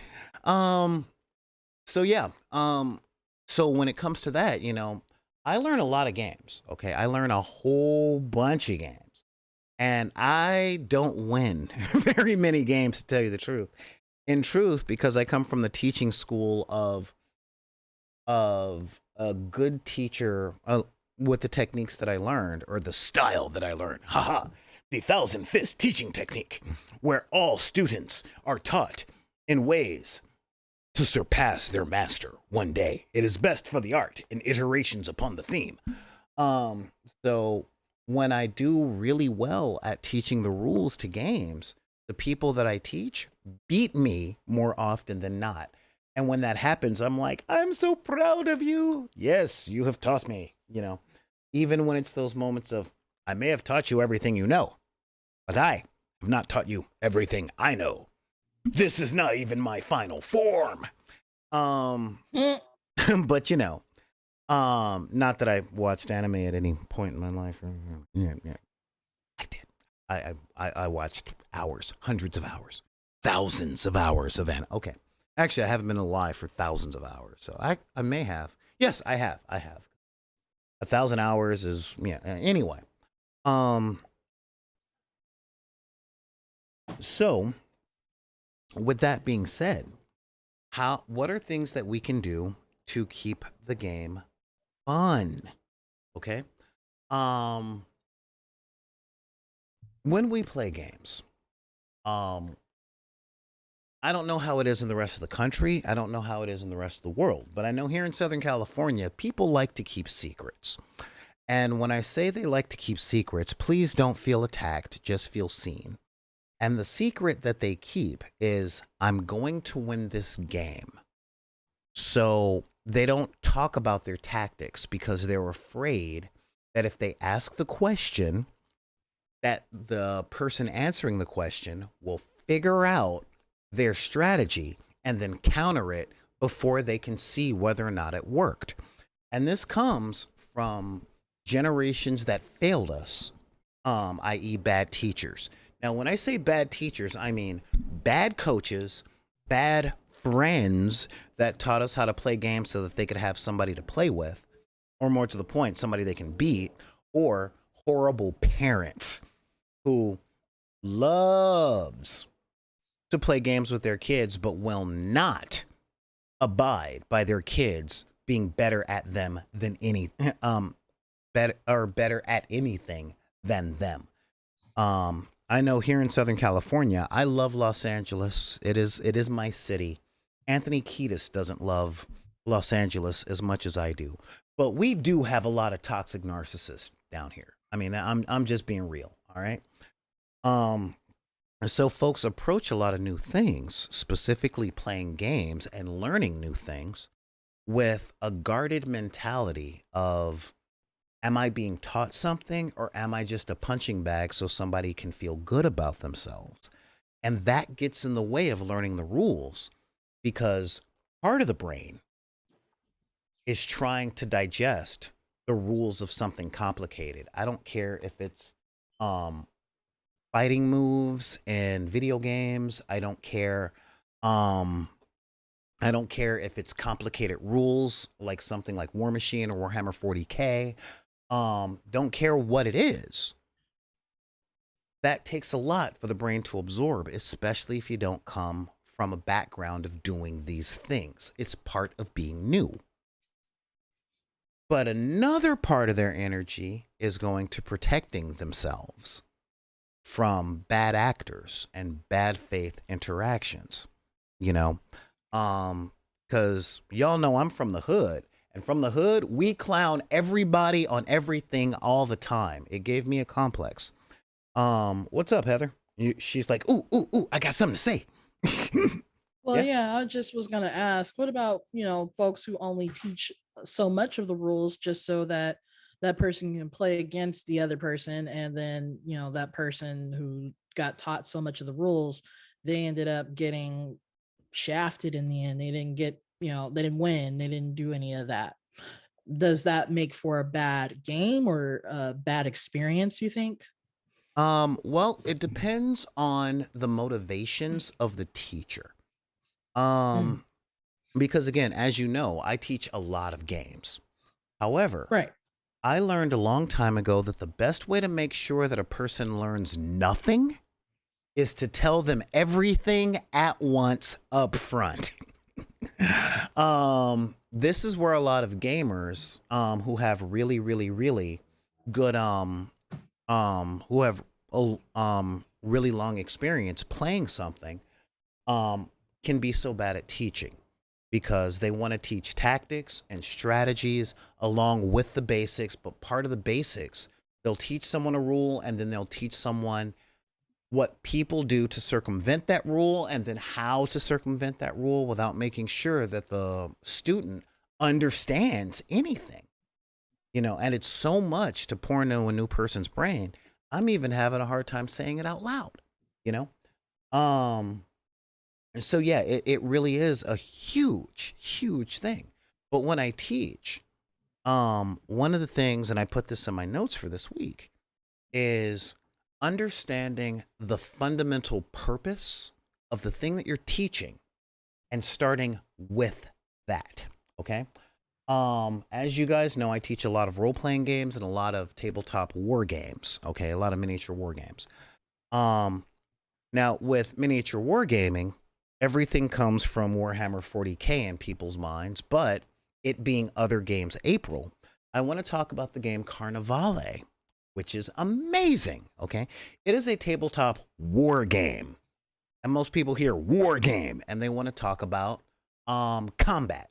So yeah. So when it comes to that, I learn a lot of games. Okay. I learn a whole bunch of games. And I don't win very many games, to tell you the truth. In truth, because I come from the teaching school of of a good teacher with the techniques that I learned or the style that I learned. Haha, the thousand fist teaching technique, where all students are taught in ways to surpass their master one day. It is best for the art in iterations upon the theme. So when I do really well at teaching the rules to games, the people that I teach beat me more often than not. And when that happens, I'm like, I'm so proud of you. Yes, you have taught me, even when it's those moments of, I may have taught you everything you know, but I have not taught you everything I know. This is not even my final form. But not that I watched anime at any point in my life. Yeah, I did. I watched hours, hundreds of hours, thousands of hours of anime. Okay. Actually, I haven't been alive for thousands of hours, so I may have. Yes, I have. 1,000 hours is, yeah. Anyway, so with that being said, what are things that we can do to keep the game fun? Okay. When we play games, I don't know how it is in the rest of the country. I don't know how it is in the rest of the world, but I know here in Southern California, people like to keep secrets. And when I say they like to keep secrets, please don't feel attacked, just feel seen. And the secret that they keep is, I'm going to win this game. So they don't talk about their tactics because they're afraid that if they ask the question, that the person answering the question will figure out their strategy and then counter it before they can see whether or not it worked. And this comes from generations that failed us, i.e. bad teachers. Now, when I say bad teachers, I mean bad coaches, bad friends that taught us how to play games so that they could have somebody to play with, or more to the point, somebody they can beat, or horrible parents who loves to play games with their kids, but will not abide by their kids being better at them than better at anything than them. I know here in Southern California, I love Los Angeles. It is my city. Anthony Kiedis doesn't love Los Angeles as much as I do, but we do have a lot of toxic narcissists down here. I mean, I'm just being real. All right. So folks approach a lot of new things, specifically playing games and learning new things, with a guarded mentality of, am I being taught something, or am I just a punching bag so somebody can feel good about themselves? And that gets in the way of learning the rules, because part of the brain is trying to digest the rules of something complicated. I don't care if it's fighting moves in video games. I don't care if it's complicated rules like something like War Machine or Warhammer 40K. Don't care what it is. That takes a lot for the brain to absorb, especially if you don't come from a background of doing these things. It's part of being new. But another part of their energy is going to protecting themselves from bad actors and bad faith interactions, because y'all know I'm from the hood, and from the hood, we clown everybody on everything all the time. It gave me a complex. What's up, Heather? She's like, ooh, I got something to say. Well, yeah, I just was going to ask, what about, folks who only teach so much of the rules just so that that person can play against the other person, and then that person who got taught so much of the rules, they ended up getting shafted in the end. They didn't get, they didn't win, they didn't do any of that. Does that make for a bad game or a bad experience, you think? Well, it depends on the motivations of the teacher. Mm, Because again, as you know, I teach a lot of games. However, right. I learned a long time ago that the best way to make sure that a person learns nothing is to tell them everything at once up front. This is where a lot of gamers who have really, really, really good who have really long experience playing something can be so bad at teaching because they want to teach tactics and strategies along with the basics, but part of the basics, they'll teach someone a rule and then they'll teach someone what people do to circumvent that rule and then how to circumvent that rule without making sure that the student understands anything. And it's so much to pour into a new person's brain. I'm even having a hard time saying it out loud, you know? Um, and so, yeah, it really is a huge, huge thing. But when I teach, one of the things, and I put this in my notes for this week, is understanding the fundamental purpose of the thing that you're teaching and starting with that. Okay. As you guys know, I teach a lot of role playing games and a lot of tabletop war games. Okay. A lot of miniature war games. Um, Now, with miniature wargaming, everything comes from Warhammer 40K in people's minds, but it being other games April, I want to talk about the game Carnivale, which is amazing. Okay. It is a tabletop war game. And most people hear war game and they want to talk about combat.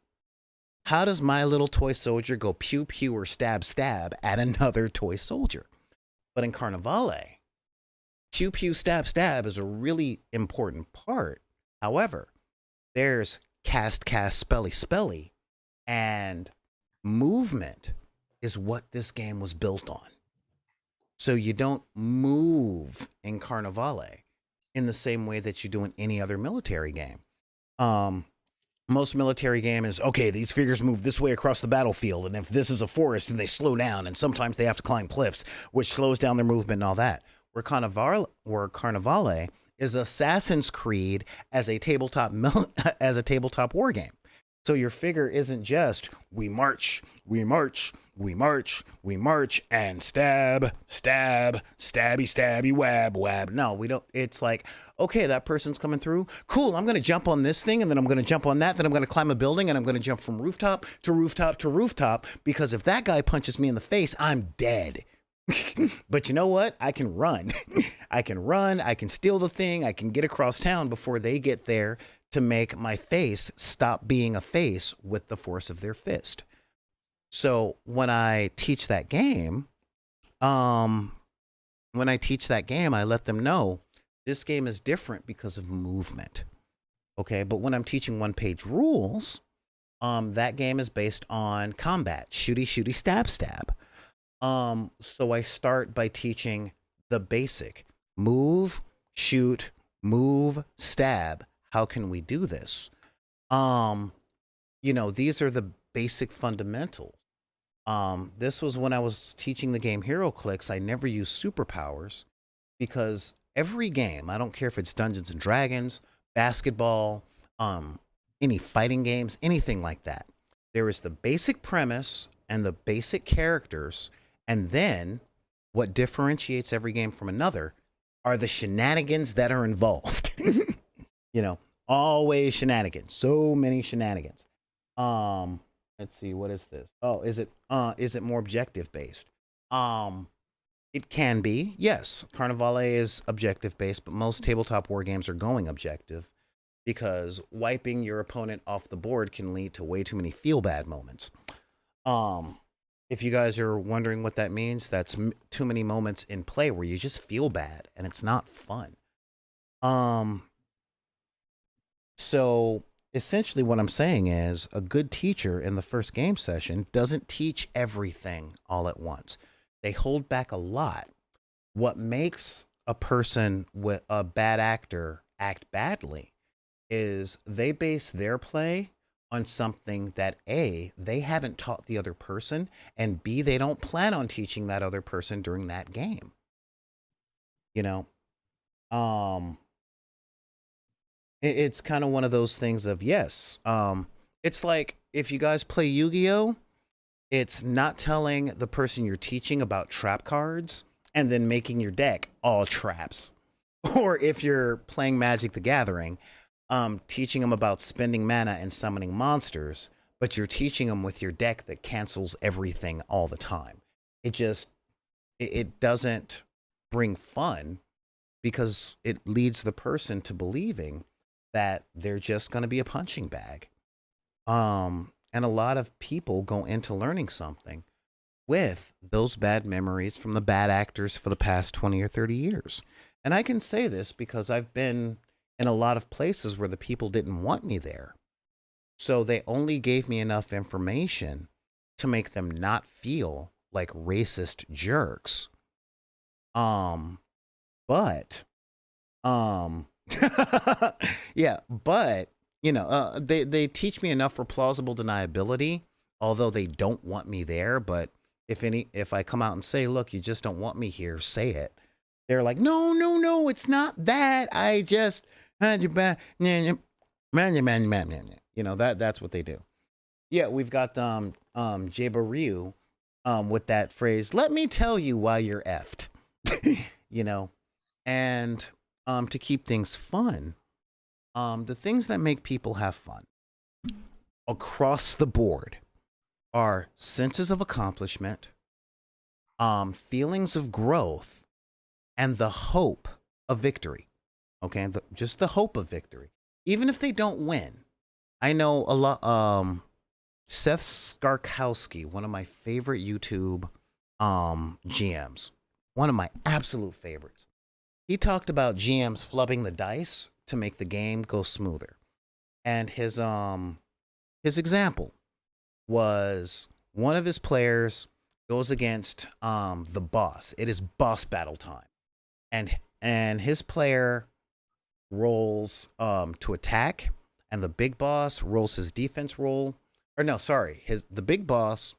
How does my little toy soldier go pew pew or stab stab at another toy soldier? But in Carnivale, pew pew stab stab is a really important part. However, there's cast spelly spelly, and movement is what this game was built on. So you don't move in Carnivale in the same way that you do in any other military game. Um, Most military game is okay. These figures move this way across the battlefield, and if this is a forest, then they slow down, and sometimes they have to climb cliffs, which slows down their movement and all that. Where Carnivale is Assassin's Creed as a as a tabletop war game. So your figure isn't just we march, we march, we march, we march, and stab, stab, stabby, stabby, wab, wab. No, we don't. It's like, okay, that person's coming through. Cool, I'm going to jump on this thing, and then I'm going to jump on that. Then I'm going to climb a building, and I'm going to jump from rooftop to rooftop to rooftop, because if that guy punches me in the face, I'm dead. But you know what? I can run. I can run. I can steal the thing. I can get across town before they get there to make my face stop being a face with the force of their fist. So when I teach that game, I let them know this game is different because of movement. Okay, but when I'm teaching one page rules, that game is based on combat, shooty, shooty, stab, stab. So I start by teaching the basic move, shoot, move, stab. How can we do this? These are the basic fundamentals. This was when I was teaching the game Hero Clicks. I never used superpowers because every game, I don't care if it's Dungeons and Dragons, basketball, any fighting games, anything like that. There is the basic premise and the basic characters, and then what differentiates every game from another are the shenanigans that are involved. Always shenanigans. So many shenanigans. Let's see, what is this? Oh, is it more objective based? It can be, yes. Carnivale is objective based, but most tabletop war games are going objective because wiping your opponent off the board can lead to way too many feel bad moments. If you guys are wondering what that means, that's too many moments in play where you just feel bad and it's not fun. So essentially what I'm saying is a good teacher in the first game session doesn't teach everything all at once. They hold back a lot. What makes a person with a bad actor act badly is they base their play on something that A, they haven't taught the other person, and B, they don't plan on teaching that other person during that game. You know, it's kind of one of those things of yes. It's like if you guys play Yu-Gi-Oh, it's not telling the person you're teaching about trap cards and then making your deck all traps. Or if you're playing Magic the Gathering, teaching them about spending mana and summoning monsters, but you're teaching them with your deck that cancels everything all the time. It just it doesn't bring fun because it leads the person to believing that they're just going to be a punching bag. And a lot of people go into learning something with those bad memories from the bad actors for the past 20 or 30 years. And I can say this because I've been in a lot of places where the people didn't want me there. So they only gave me enough information to make them not feel like racist jerks. Um, but um yeah, but they teach me enough for plausible deniability, although they don't want me there. But if I come out and say, look, you just don't want me here, say it. They're like, no, no, no, it's not that. I just had you back. That's what they do. Yeah, we've got Jeba Ryu with that phrase, let me tell you why you're effed. you know, and to keep things fun, the things that make people have fun across the board are senses of accomplishment, feelings of growth, and the hope of victory. Okay, just the hope of victory, even if they don't win. I know a lot. Seth Skarkowski, one of my favorite YouTube GMs, one of my absolute favorites. He talked about GMs flubbing the dice to make the game go smoother. And his example was one of his players goes against the boss. It is boss battle time. And his player rolls to attack, and the big boss rolls his defense roll. Or no, sorry, the big boss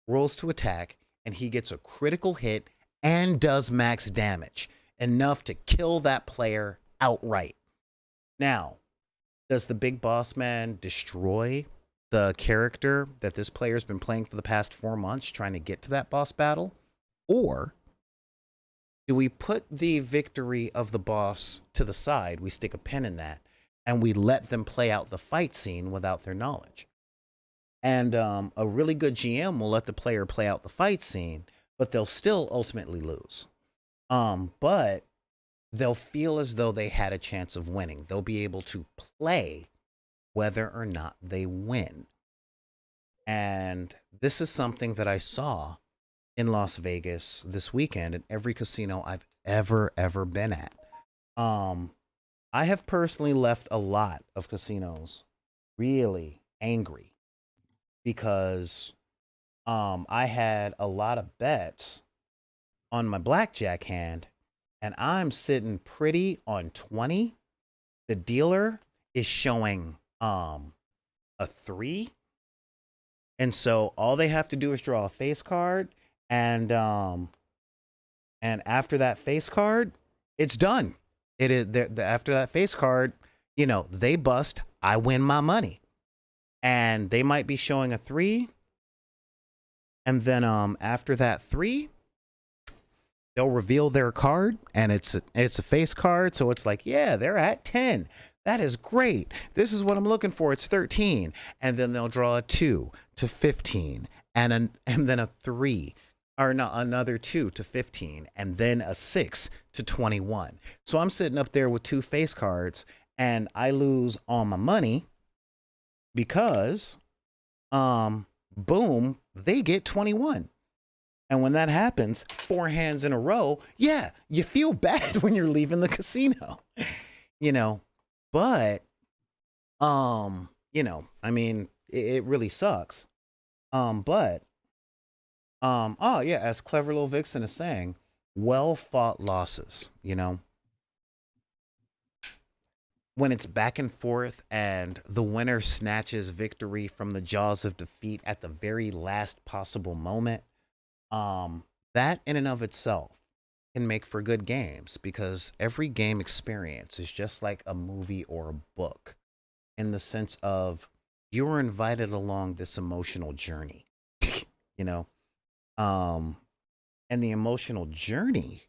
rolls to attack, and he gets a critical hit and does max damage, enough to kill that player outright. Now, does the big boss man destroy the character that this player's been playing for the past 4 months trying to get to that boss battle? Or do we put the victory of the boss to the side, we stick a pin in that, and we let them play out the fight scene without their knowledge? And a really good GM will let the player play out the fight scene, but they'll still ultimately lose. But they'll feel as though they had a chance of winning. They'll be able to play whether or not they win. And this is something that I saw in Las Vegas this weekend at every casino I've ever been at. I have personally left a lot of casinos really angry because I had a lot of bets on my blackjack hand, and I'm sitting pretty on 20. The dealer is showing a 3. And so all they have to do is draw a face card, and after that face card, it's done. It is after that face card, they bust, I win my money. And they might be showing a 3, and then after that 3, they'll reveal their card, and it's a face card, so it's like, yeah, they're at 10. That is great. This is what I'm looking for. It's 13. And then they'll draw a 2 to 15, and then a 3, or no, another 2 to 15, and then a 6 to 21. So I'm sitting up there with 2 face cards, and I lose all my money because boom, they get 21. And when that happens 4 hands in a row, yeah, you feel bad when you're leaving the casino. But I mean, it really sucks. But oh yeah, as Clever Little Vixen is saying, well fought losses, when it's back and forth and the winner snatches victory from the jaws of defeat at the very last possible moment, that in and of itself can make for good games, because every game experience is just like a movie or a book, in the sense of you were invited along this emotional journey, you know, and the emotional journey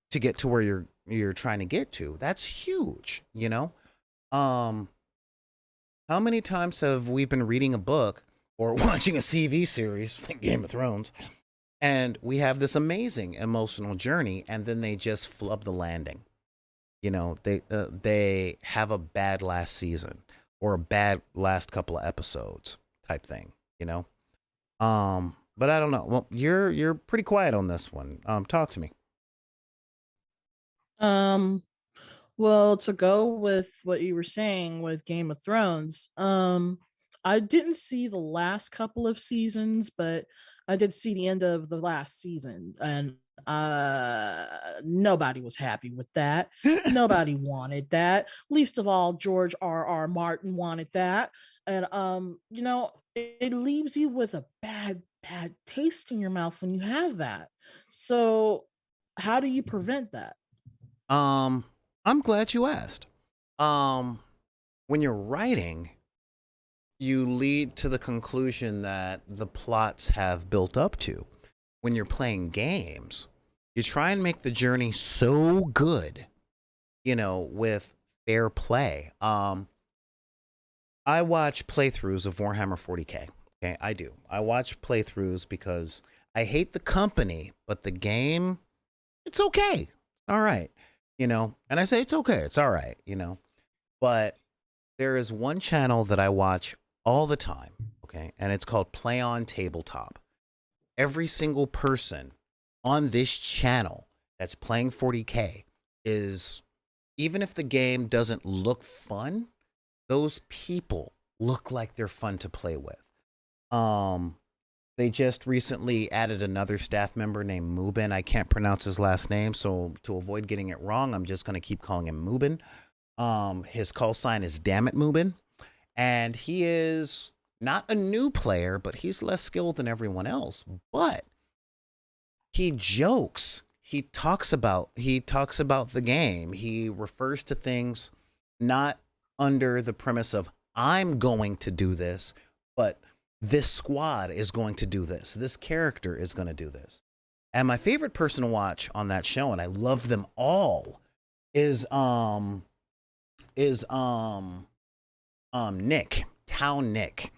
to get to where you're trying to get to, that's huge, Um, how many times have we been reading a book or watching a TV series, like Game of Thrones, and we have this amazing emotional journey, and then they just flub the landing? They have a bad last season or a bad last couple of episodes type thing. You know. But I don't know. Well, you're pretty quiet on this one. Talk to me. Um, well, to go with what you were saying with Game of Thrones, I didn't see the last couple of seasons, but I did see the end of the last season, and nobody was happy with that. Nobody wanted that. Least of all, George R. R. Martin wanted that. And it leaves you with a bad taste in your mouth when you have that. So how do you prevent that? Um, I'm glad you asked. Um, when you're writing, you lead to the conclusion that the plots have built up to. When you're playing games, you try and make the journey so good, with fair play. I watch playthroughs of Warhammer 40K. Okay, I do. I watch playthroughs because I hate the company, but the game, it's okay. All right. And I say it's okay. It's all right, But there is one channel that I watch all the time, okay? And it's called Play on Tabletop. Every single person on this channel that's playing 40K is, even if the game doesn't look fun, those people look like they're fun to play with. Um, they just recently added another staff member named Mubin. I can't pronounce his last name, so to avoid getting it wrong, I'm just going to keep calling him Mubin. His call sign is Damn It Mubin, and he is not a new player, but he's less skilled than everyone else. But he jokes. He talks about the game. He refers to things not under the premise of I'm going to do this, but this squad is going to do this. This character is going to do this. And my favorite person to watch on that show, and I love them all, is is Nick, Town Nick,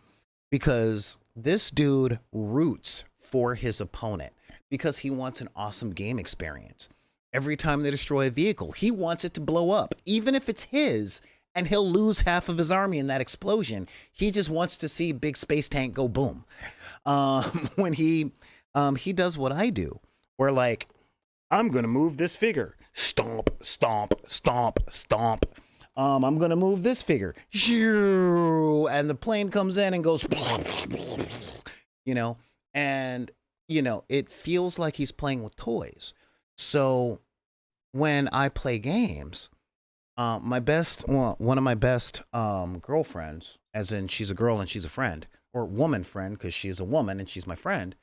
because this dude roots for his opponent because he wants an awesome game experience. Every time they destroy a vehicle, he wants it to blow up, even if it's his, and he'll lose half of his army in that explosion. He just wants to see big space tank go boom. When he does what I do, where like I'm gonna move this figure, stomp, stomp, stomp, stomp. I'm gonna move this figure, and the plane comes in and goes, you know, and it feels like he's playing with toys. So when I play games, one of my best girlfriends, as in she's a girl and she's a friend, or woman friend because she's a woman and she's my friend,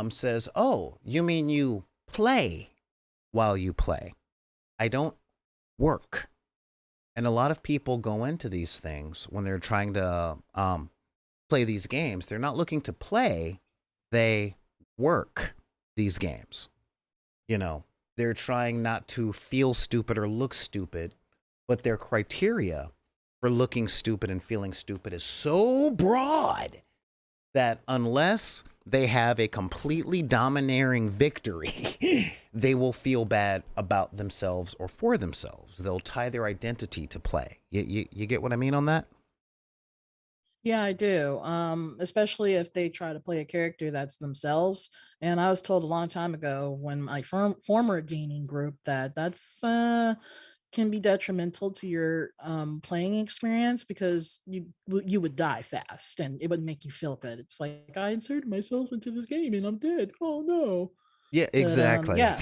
says, "Oh, you mean you play while you play? I don't work." And a lot of people go into these things when they're trying to play these games. They're not looking to play; they work these games. They're trying not to feel stupid or look stupid, but their criteria for looking stupid and feeling stupid is so broad that unless they have a completely domineering victory, they will feel bad about themselves or for themselves. They'll tie their identity to play. You get what I mean on that? Yeah, I do. Especially if they try to play a character that's themselves. And I was told a long time ago when my former gaming group that that's can be detrimental to your playing experience because you would die fast and it would make you feel good. It's like I inserted myself into this game and I'm dead. Oh no. Yeah, But exactly. yeah.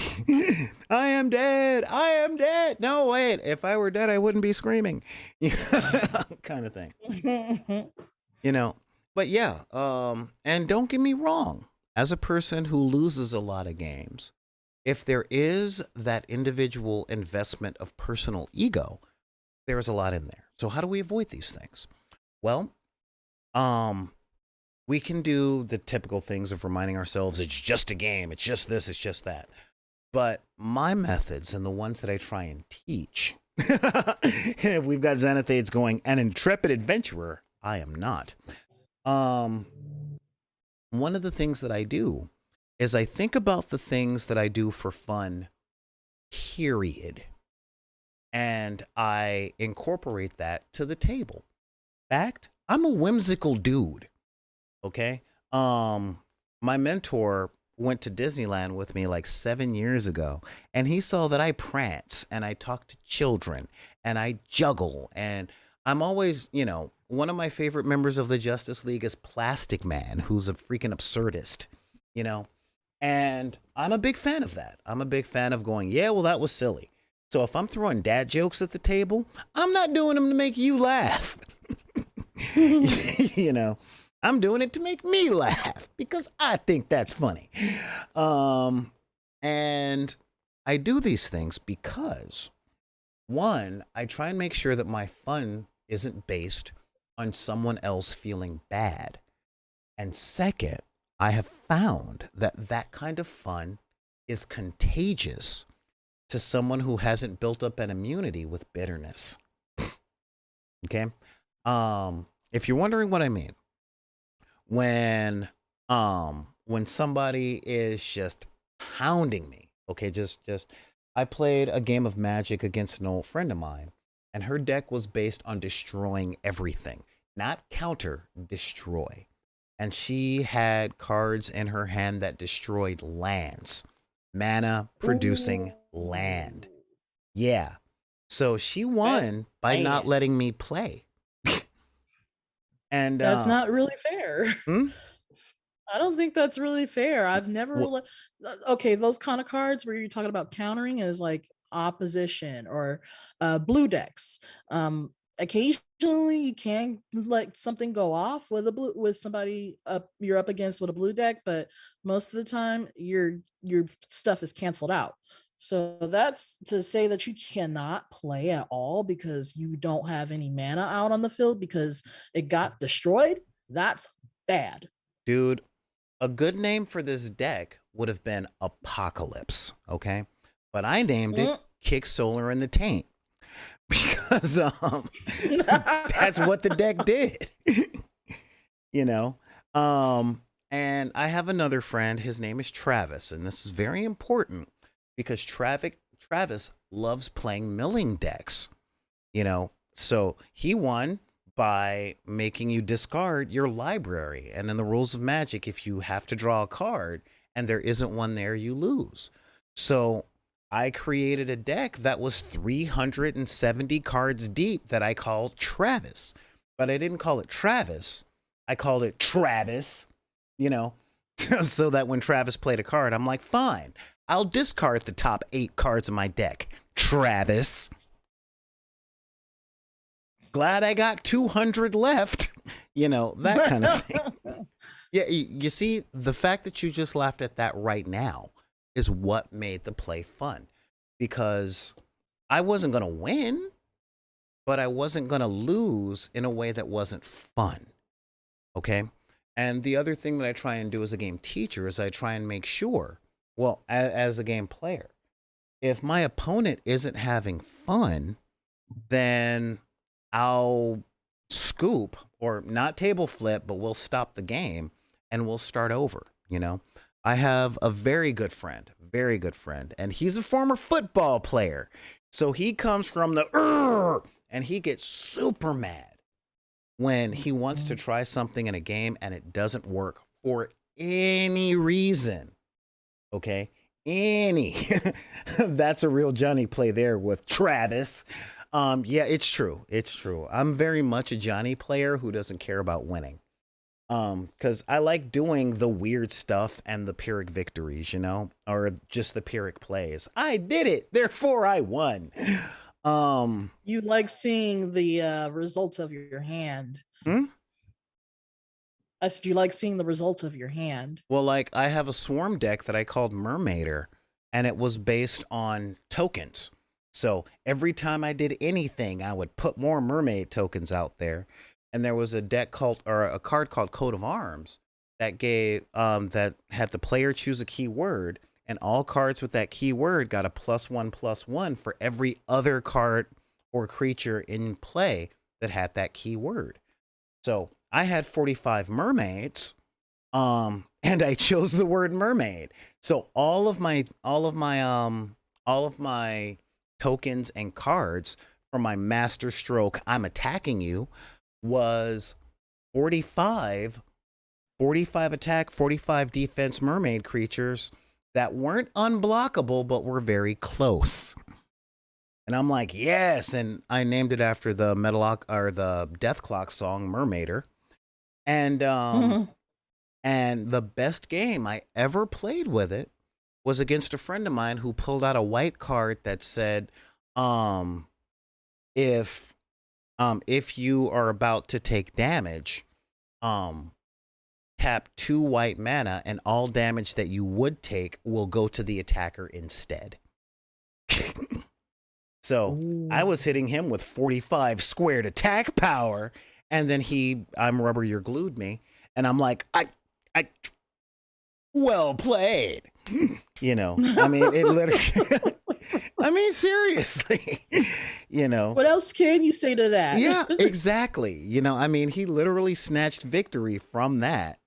I am dead. I am dead. No, wait. If I were dead, I wouldn't be screaming. Kind of thing. you know but yeah, and don't get me wrong, as a person who loses a lot of games, if there is that individual investment of personal ego, there's a lot in there. So how do we avoid these things? Well, um we can do the typical things of reminding ourselves it's just a game, it's just this, it's just that. But my methods and the ones that I try and teach We've got Xanathades going, an intrepid adventurer. I am not. Um, One of the things that I do is I think about the things that I do for fun, period, and I incorporate that to the table. Fact, I'm a whimsical dude. Okay. Um, my mentor went to Disneyland with me like 7 years ago, and he saw that I prance and I talk to children and I juggle, and I'm always, one of my favorite members of the Justice League is Plastic Man, who's a freaking absurdist, you know, and I'm a big fan of that. I'm a big fan of going, yeah, well, that was silly. So if I'm throwing dad jokes at the table, I'm not doing them to make you laugh. you know, I'm doing it to make me laugh because I think that's funny. Um, and I do these things because one, I try and make sure that my fun isn't based on someone else feeling bad. And second, I have found that that kind of fun is contagious to someone who hasn't built up an immunity with bitterness. Okay? If you're wondering what I mean, when somebody is just pounding me, okay, just I played a game of Magic against an old friend of mine, and her deck was based on destroying everything, not counter, destroy. And she had cards in her hand that destroyed lands, mana producing land. Yeah. So she That's won by not bad. letting me play. And That's not really fair. hmm? I don't think that's really fair. I've never What? okay, those kind of cards where you're talking about countering is like opposition or blue decks. Occasionally you can let something go off with a blue with somebody up you're up against with a blue deck, but most of the time your stuff is canceled out. So that's to say that you cannot play at all because you don't have any mana out on the field because it got destroyed. That's bad. Dude, a good name for this deck would have been Apocalypse, okay? But I named it Mm. Kick Solar in the Taint because that's what the deck did. you know? And I have another friend, his name is Travis, and this is very important because Travis loves playing milling decks, So he won by making you discard your library. And in the rules of Magic, if you have to draw a card and there isn't one there, you lose. So I created a deck that was 370 cards deep that I called Travis. But I didn't call it Travis. I called it Travis, you know, so that when Travis played a card, I'm like, fine, I'll discard the top 8 cards of my deck. Travis. Glad I got 200 left. That kind of thing. Yeah, you see, the fact that you just laughed at that right now is what made the play fun. Because I wasn't going to win, but I wasn't going to lose in a way that wasn't fun. Okay? And the other thing that I try and do as a game teacher is I try and make sure, well, as a game player, if my opponent isn't having fun, then I'll scoop or not table flip, but we'll stop the game and we'll start over. I have a very good friend, and he's a former football player. So he comes from the and he gets super mad when he wants to try something in a game and it doesn't work for any reason. Okay? Any. That's a real Johnny play there with Travis. Yeah, it's true. It's true. I'm very much a Johnny player who doesn't care about winning. Because I like doing the weird stuff and the Pyrrhic victories, or just the Pyrrhic plays. I did it, therefore I won. You like seeing the results of your hand. Hmm? I said you like seeing the results of your hand. Well, like I have a swarm deck that I called Mermaider, and it was based on tokens. So every time I did anything, I would put more mermaid tokens out there. And there was a card called Coat of Arms that that had the player choose a keyword, and all cards with that keyword got a +1/+1 for every other card or creature in play that had that key word. So I had 45 mermaids, and I chose the word mermaid. So all of my tokens and cards for my master stroke, I'm attacking you, was 45, 45 attack, 45 defense mermaid creatures that weren't unblockable but were very close. And I'm like, yes, and I named it after the the Death Clock song Mermaider. And and the best game I ever played with it was against a friend of mine who pulled out a white card that said, um, if if you are about to take damage, um, tap 2 white mana, and all damage that you would take will go to the attacker instead. So I was hitting him with 45 squared attack power, and then I'm rubber, you're glued me, and I'm like, I, well played. You know, I mean, it literally, I mean, seriously, you know. What else can you say to that? Yeah, exactly. You know, I mean, he literally snatched victory from that.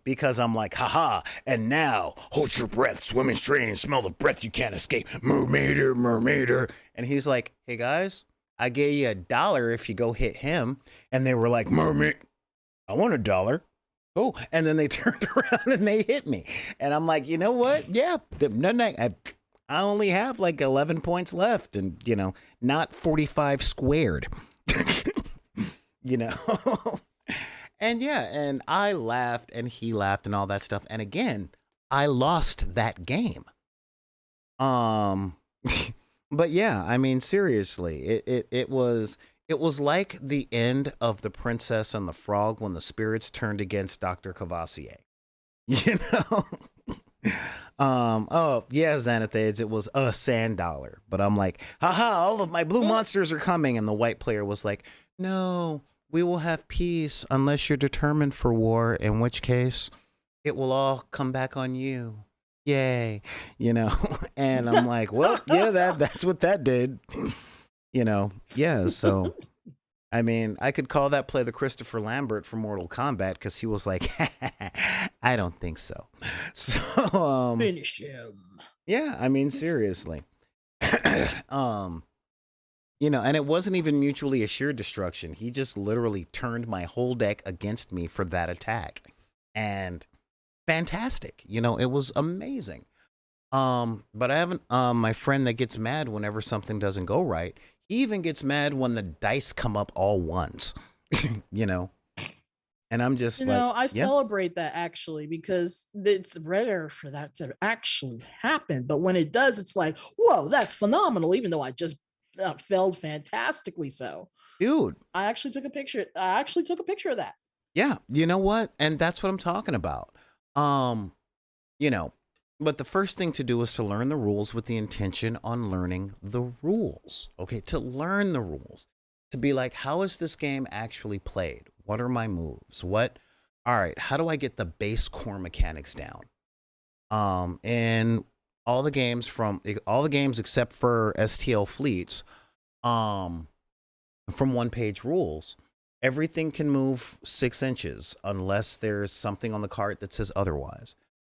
Because I'm like, haha, and now hold your breath, swim in strain, smell the breath you can't escape, mermaider, mermaider. And he's like, hey guys, I gave you $1 if you go hit him. And they were like, mermaid, I want $1. Oh, and then they turned around and they hit me. And I'm like, you know what? Yeah, I only have like 11 points left, and, you know, not 45 squared, you know? And yeah, and I laughed and he laughed and all that stuff. And again, I lost that game. But yeah, I mean, seriously, it was like the end of The Princess and the Frog when the spirits turned against Dr. Cavassier. You know? Oh yeah, Xanathades, it was a sand dollar. But I'm like, haha, all of my blue monsters are coming. And the white player was like, no, we will have peace unless you're determined for war, in which case it will all come back on you. Yay. You know? And I'm like, well, yeah, that's what that did. You know? Yeah, so I mean, I could call that play the Christopher Lambert for Mortal Kombat, because he was like, I don't think so. So Finish him. Yeah, I mean, seriously. You know, and it wasn't even mutually assured destruction. He just literally turned my whole deck against me for that attack. And fantastic. You know, it was amazing. But I haven't, my friend that gets mad whenever something doesn't go right, he even gets mad when the dice come up all ones, you know? And I'm just I celebrate that actually, because it's rare for that to actually happen. But when it does, it's like, whoa, that's phenomenal. Even though I just failed fantastically. So, dude, I actually took a picture. I actually took a picture of that. Yeah, you know what? And that's what I'm talking about. You know, but the first thing to do is to learn the rules with the intention on learning the rules. Okay, to learn the rules. To be like, how is this game actually played? What are my moves? All right, how do I get the base core mechanics down? And all the games except for STL Fleets, from One Page Rules, everything can move 6 inches unless there's something on the card that says otherwise.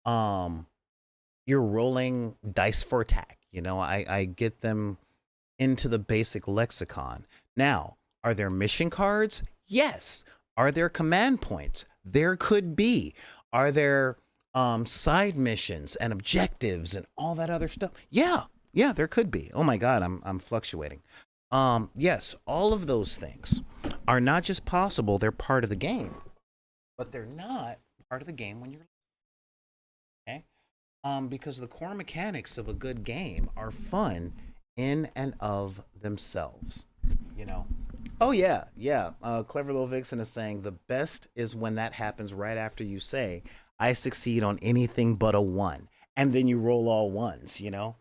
You're rolling dice for attack. You know, I get them into the basic lexicon. Now, are there mission cards? Yes. Are there command points? There could be. Are there side missions and objectives and all that other stuff? Yeah, there could be. Oh my God, I'm fluctuating. Yes, all of those things are not just possible, they're part of the game, but they're not part of the game when you're okay. Because the core mechanics of a good game are fun in and of themselves, you know. Oh yeah. Clever Little Vixen is saying the best is when that happens right after you say, I succeed on anything but a 1. And then you roll all 1s, you know?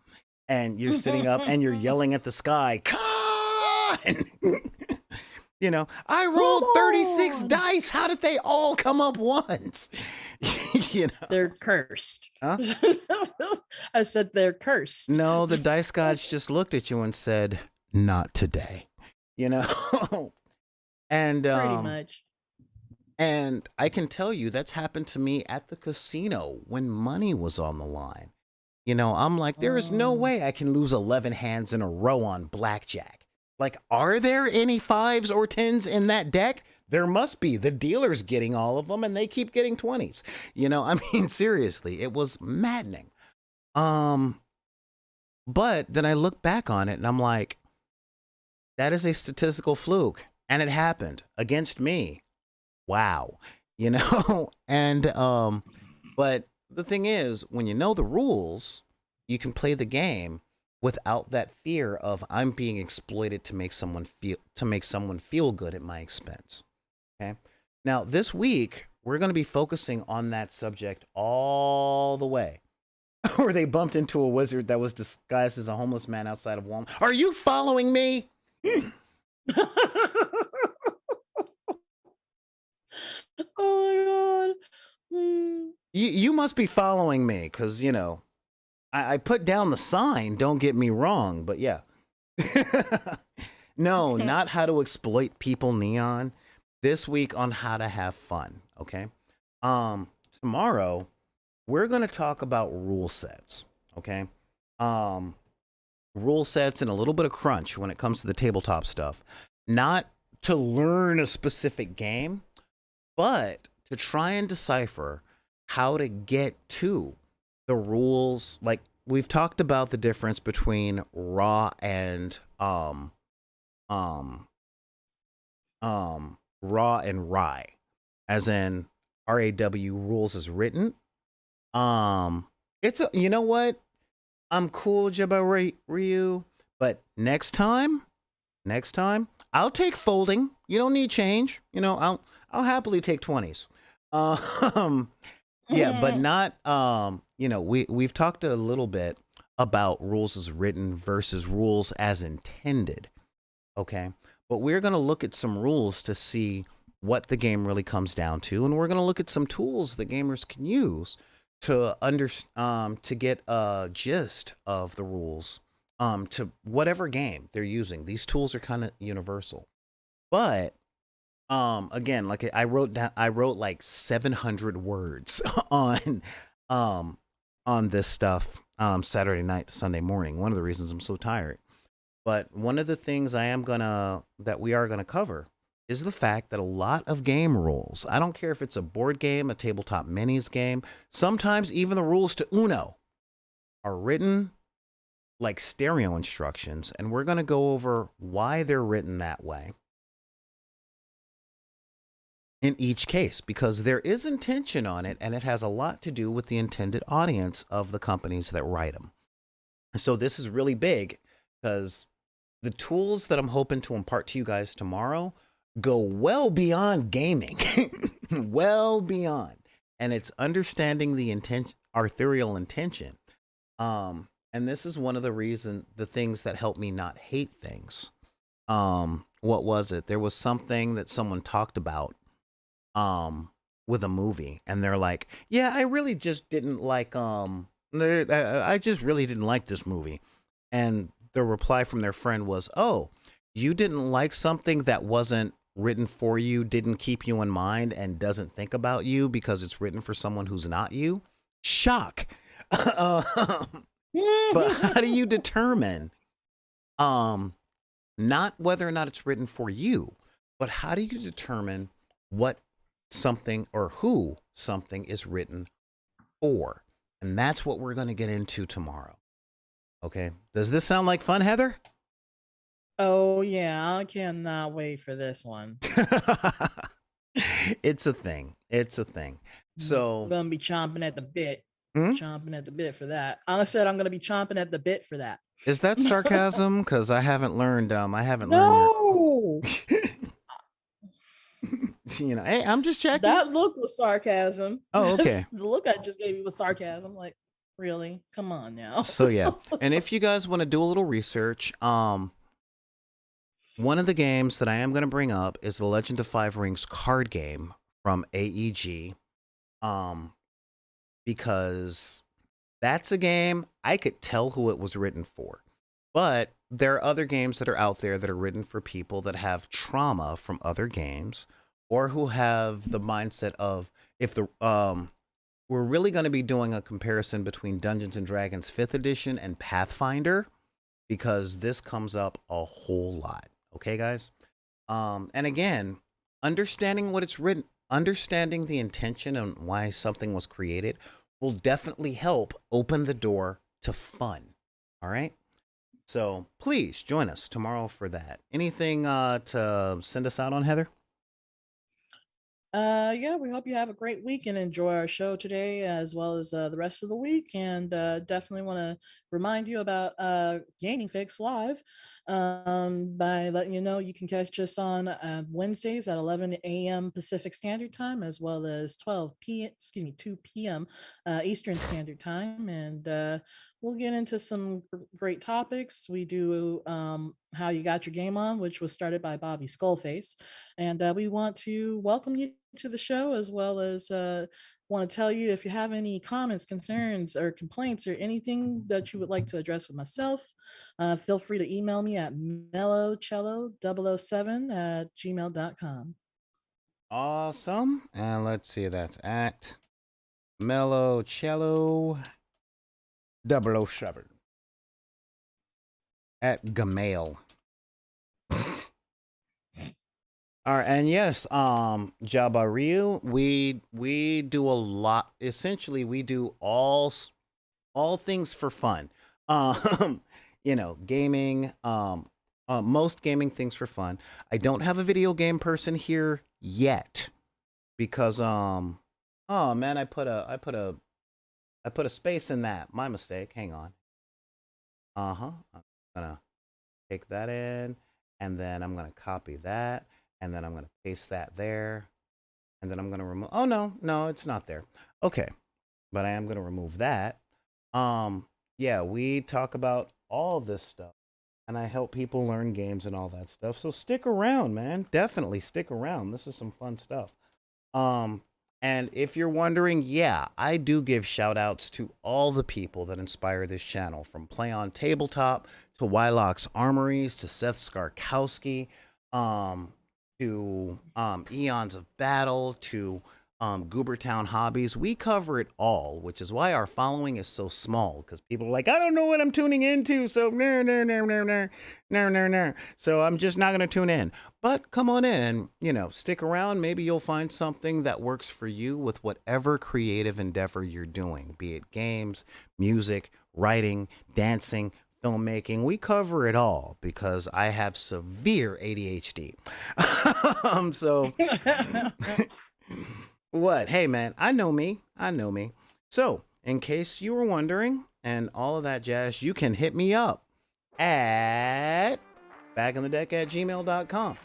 And you're sitting up and you're yelling at the sky, come on! You know, I rolled 36 dice. How did they all come up 1s? You know? They're cursed. Huh? I said they're cursed. No, the dice gods just looked at you and said, not today. You know? and Pretty um much. and I can tell you that's happened to me at the casino when money was on the line. I'm like, there is no Um, way I can lose 11 hands in a row on blackjack. Like, are there any fives or tens in that deck? There must be. The dealer's getting all of them and they keep getting 20s. I mean, seriously, it was maddening. Um, but then I look back on it and I'm like, that is a statistical fluke. And it happened against me. Wow. And but the thing is, when you know the rules, you can play the game without that fear of I'm being exploited to make someone feel good at my expense. Okay. Now, this week we're going to be focusing on that subject all the way. Where they bumped into a wizard that was disguised as a homeless man outside of Walmart. Are you following me? oh my god. Hmm. You must be following me because I put down the sign. Don't get me wrong, but yeah. No, not how to exploit people, Neon. This week on how to have fun. Okay. Tomorrow we're gonna talk about rule sets. Okay. Um, Rule sets and a little bit of crunch when it comes to the tabletop stuff. Not to learn a specific game, but to try and decipher how to get to the rules. Like we've talked about the difference between um raw and rye, as in RAW, rules as written. It's you know what? I'm cool, Jabba Ryu, but next time, I'll take folding. You don't need change. I'll happily take 20s. Um, yeah, but not we've talked a little bit about rules as written versus rules as intended. Okay, but we're gonna look at some rules to see what the game really comes down to, and we're gonna look at some tools that gamers can use to get a gist of the rules to whatever game they're using. These tools are kind of universal. But again, like I wrote like 700 words um on this stuff Saturday night to Sunday morning. One of the reasons I'm so tired. But one of the things that we are gonna cover is the fact that a lot of game rules, I don't care if it's a board game, a tabletop minis game, sometimes even the rules to Uno are written like stereo instructions, and we're going to go over why they're written that way in each case, because there is intention on it, and it has a lot to do with the intended audience of the companies that write them. So this is really big because the tools that I'm hoping to impart to you guys tomorrow go well beyond gaming, well beyond, and it's understanding the arterial intention. And this is one of the things that helped me not hate things. What was it? There was something that someone talked about, with a movie, and they're like, "Yeah, I really just didn't like, I just really didn't like this movie," and the reply from their friend was, "Oh, you didn't like something that wasn't written for you, didn't keep you in mind, and doesn't think about you because it's written for someone who's not you?" Shock. Um, but how do you determine, not whether or not it's written for you, but how do you determine what something or who something is written for? And that's what we're going to get into tomorrow. Okay. Does this sound like fun, Heather? oh yeah, I cannot wait for this one. It's a thing. It's a thing. I'm So, gonna be chomping at the bit. hmm? Chomping at the bit for that. I said I'm gonna be chomping at the bit for that. Is that sarcasm? Because I haven't learned. I haven't learned your. No, Hey, I'm just checking. that look was sarcasm. Oh, okay. Just the look I just gave you was sarcasm. Like, really? Come on now. So yeah, and if you guys want to do a little research, one of the games that I am going to bring up is the Legend of Five Rings card game from AEG, um, because that's a game I could tell who it was written for, but there are other games that are out there that are written for people that have trauma from other games, or who have the mindset of, if the we're really going to be doing a comparison between Dungeons and Dragons 5th edition and Pathfinder, because this comes up a whole lot. Okay, guys? And again, understanding what it's written, understanding the intention and why something was created will definitely help open the door to fun. All right? So please join us tomorrow for that. Anything to send us out on, Heather? Yeah, we hope you have a great week and enjoy our show today as well as the rest of the week. And definitely want to remind you about Gaming Fix Live by letting you know you can catch us on Wednesdays at 11 a.m. Pacific Standard Time as well as 2 p.m. Eastern Standard Time. And we'll get into some great topics. We do How You Got Your Game On, which was started by Bobby Skullface. And we want to welcome you to the show as well as want to tell you if you have any comments, concerns, or complaints, or anything that you would like to address with myself, feel free to email me at mellowcello007@gmail.com. Awesome. And let's see, that's at mellowcello 007 at Gmail. All right, and yes, Jabaril, we do a lot. Essentially, we do all things for fun. Gaming, most gaming things for fun. I don't have a video game person here yet because oh man, I put a space in that. My mistake. Hang on. I'm gonna take that in, and then I'm gonna copy that, and then I'm gonna paste that there, and then I'm gonna remove. Oh no, it's not there. Okay, but I am gonna remove that. Yeah, we talk about all this stuff, and I help people learn games and all that stuff. So stick around, man. Definitely stick around. This is some fun stuff. And if you're wondering, yeah, I do give shout outs to all the people that inspire this channel, from Play on Tabletop to Wylock's Armories to Seth Skarkowski, to Eons of Battle to Goobertown Hobbies. We cover it all, which is why our following is so small, because people are like, I don't know what I'm tuning into, so no. So I'm just not going to tune in. But come on in and, stick around. Maybe you'll find something that works for you with whatever creative endeavor you're doing, be it games, music, writing, dancing, filmmaking. We cover it all because I have severe ADHD. So what? Hey, man, I know me. So, in case you were wondering and all of that jazz, you can hit me up at backinthedeck@gmail.com.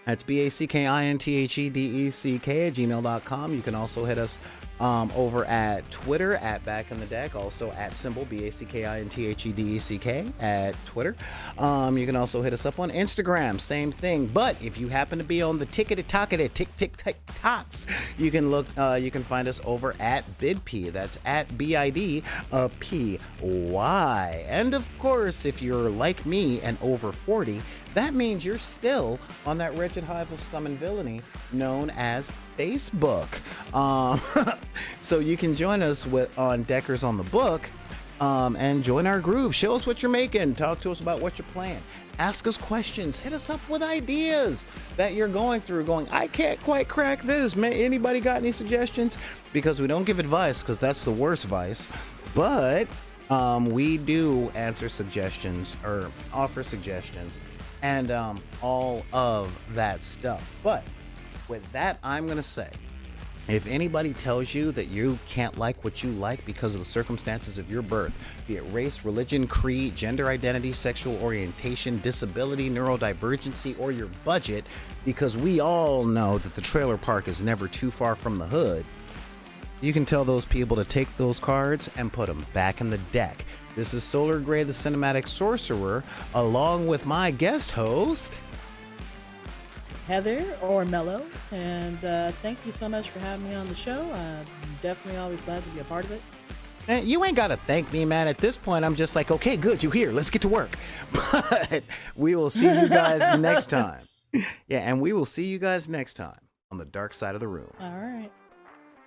That's BACKINTHEDECK@gmail.com. You can also hit us over at Twitter at Back in the Deck, also at symbol BACKINTHEDECK at Twitter. You can also hit us up on Instagram, same thing. But if you happen to be on the tickety-tockety tick-tick-tots, you can you can find us over at BidPy. That's at BIDPY. And of course, if you're like me and over 40, that means you're still on that wretched hive of scum and villainy known as Facebook. So you can join us on Deckers on the Book and join our group. Show us what you're making. Talk to us about what you're playing. Ask us questions. Hit us up with ideas that you're going through. I can't quite crack this. Anybody got any suggestions? Because we don't give advice, because that's the worst advice. But we do answer suggestions or offer suggestions and all of that stuff. But with that, I'm going to say, if anybody tells you that you can't like what you like because of the circumstances of your birth, be it race, religion, creed, gender identity, sexual orientation, disability, neurodivergency, or your budget, because we all know that the trailer park is never too far from the hood, you can tell those people to take those cards and put them back in the deck. This is Solar Gray, the Cinematic Sorcerer, along with my guest host, Heather or Mello, and thank you so much for having me on the show. I'm definitely always glad to be a part of it. You ain't got to thank me, man. At this point, I'm just like, okay, good, you here. Let's get to work. But we will see you guys next time. Yeah, and we will see you guys next time on the dark side of the room. All right.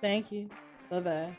Thank you. Bye bye.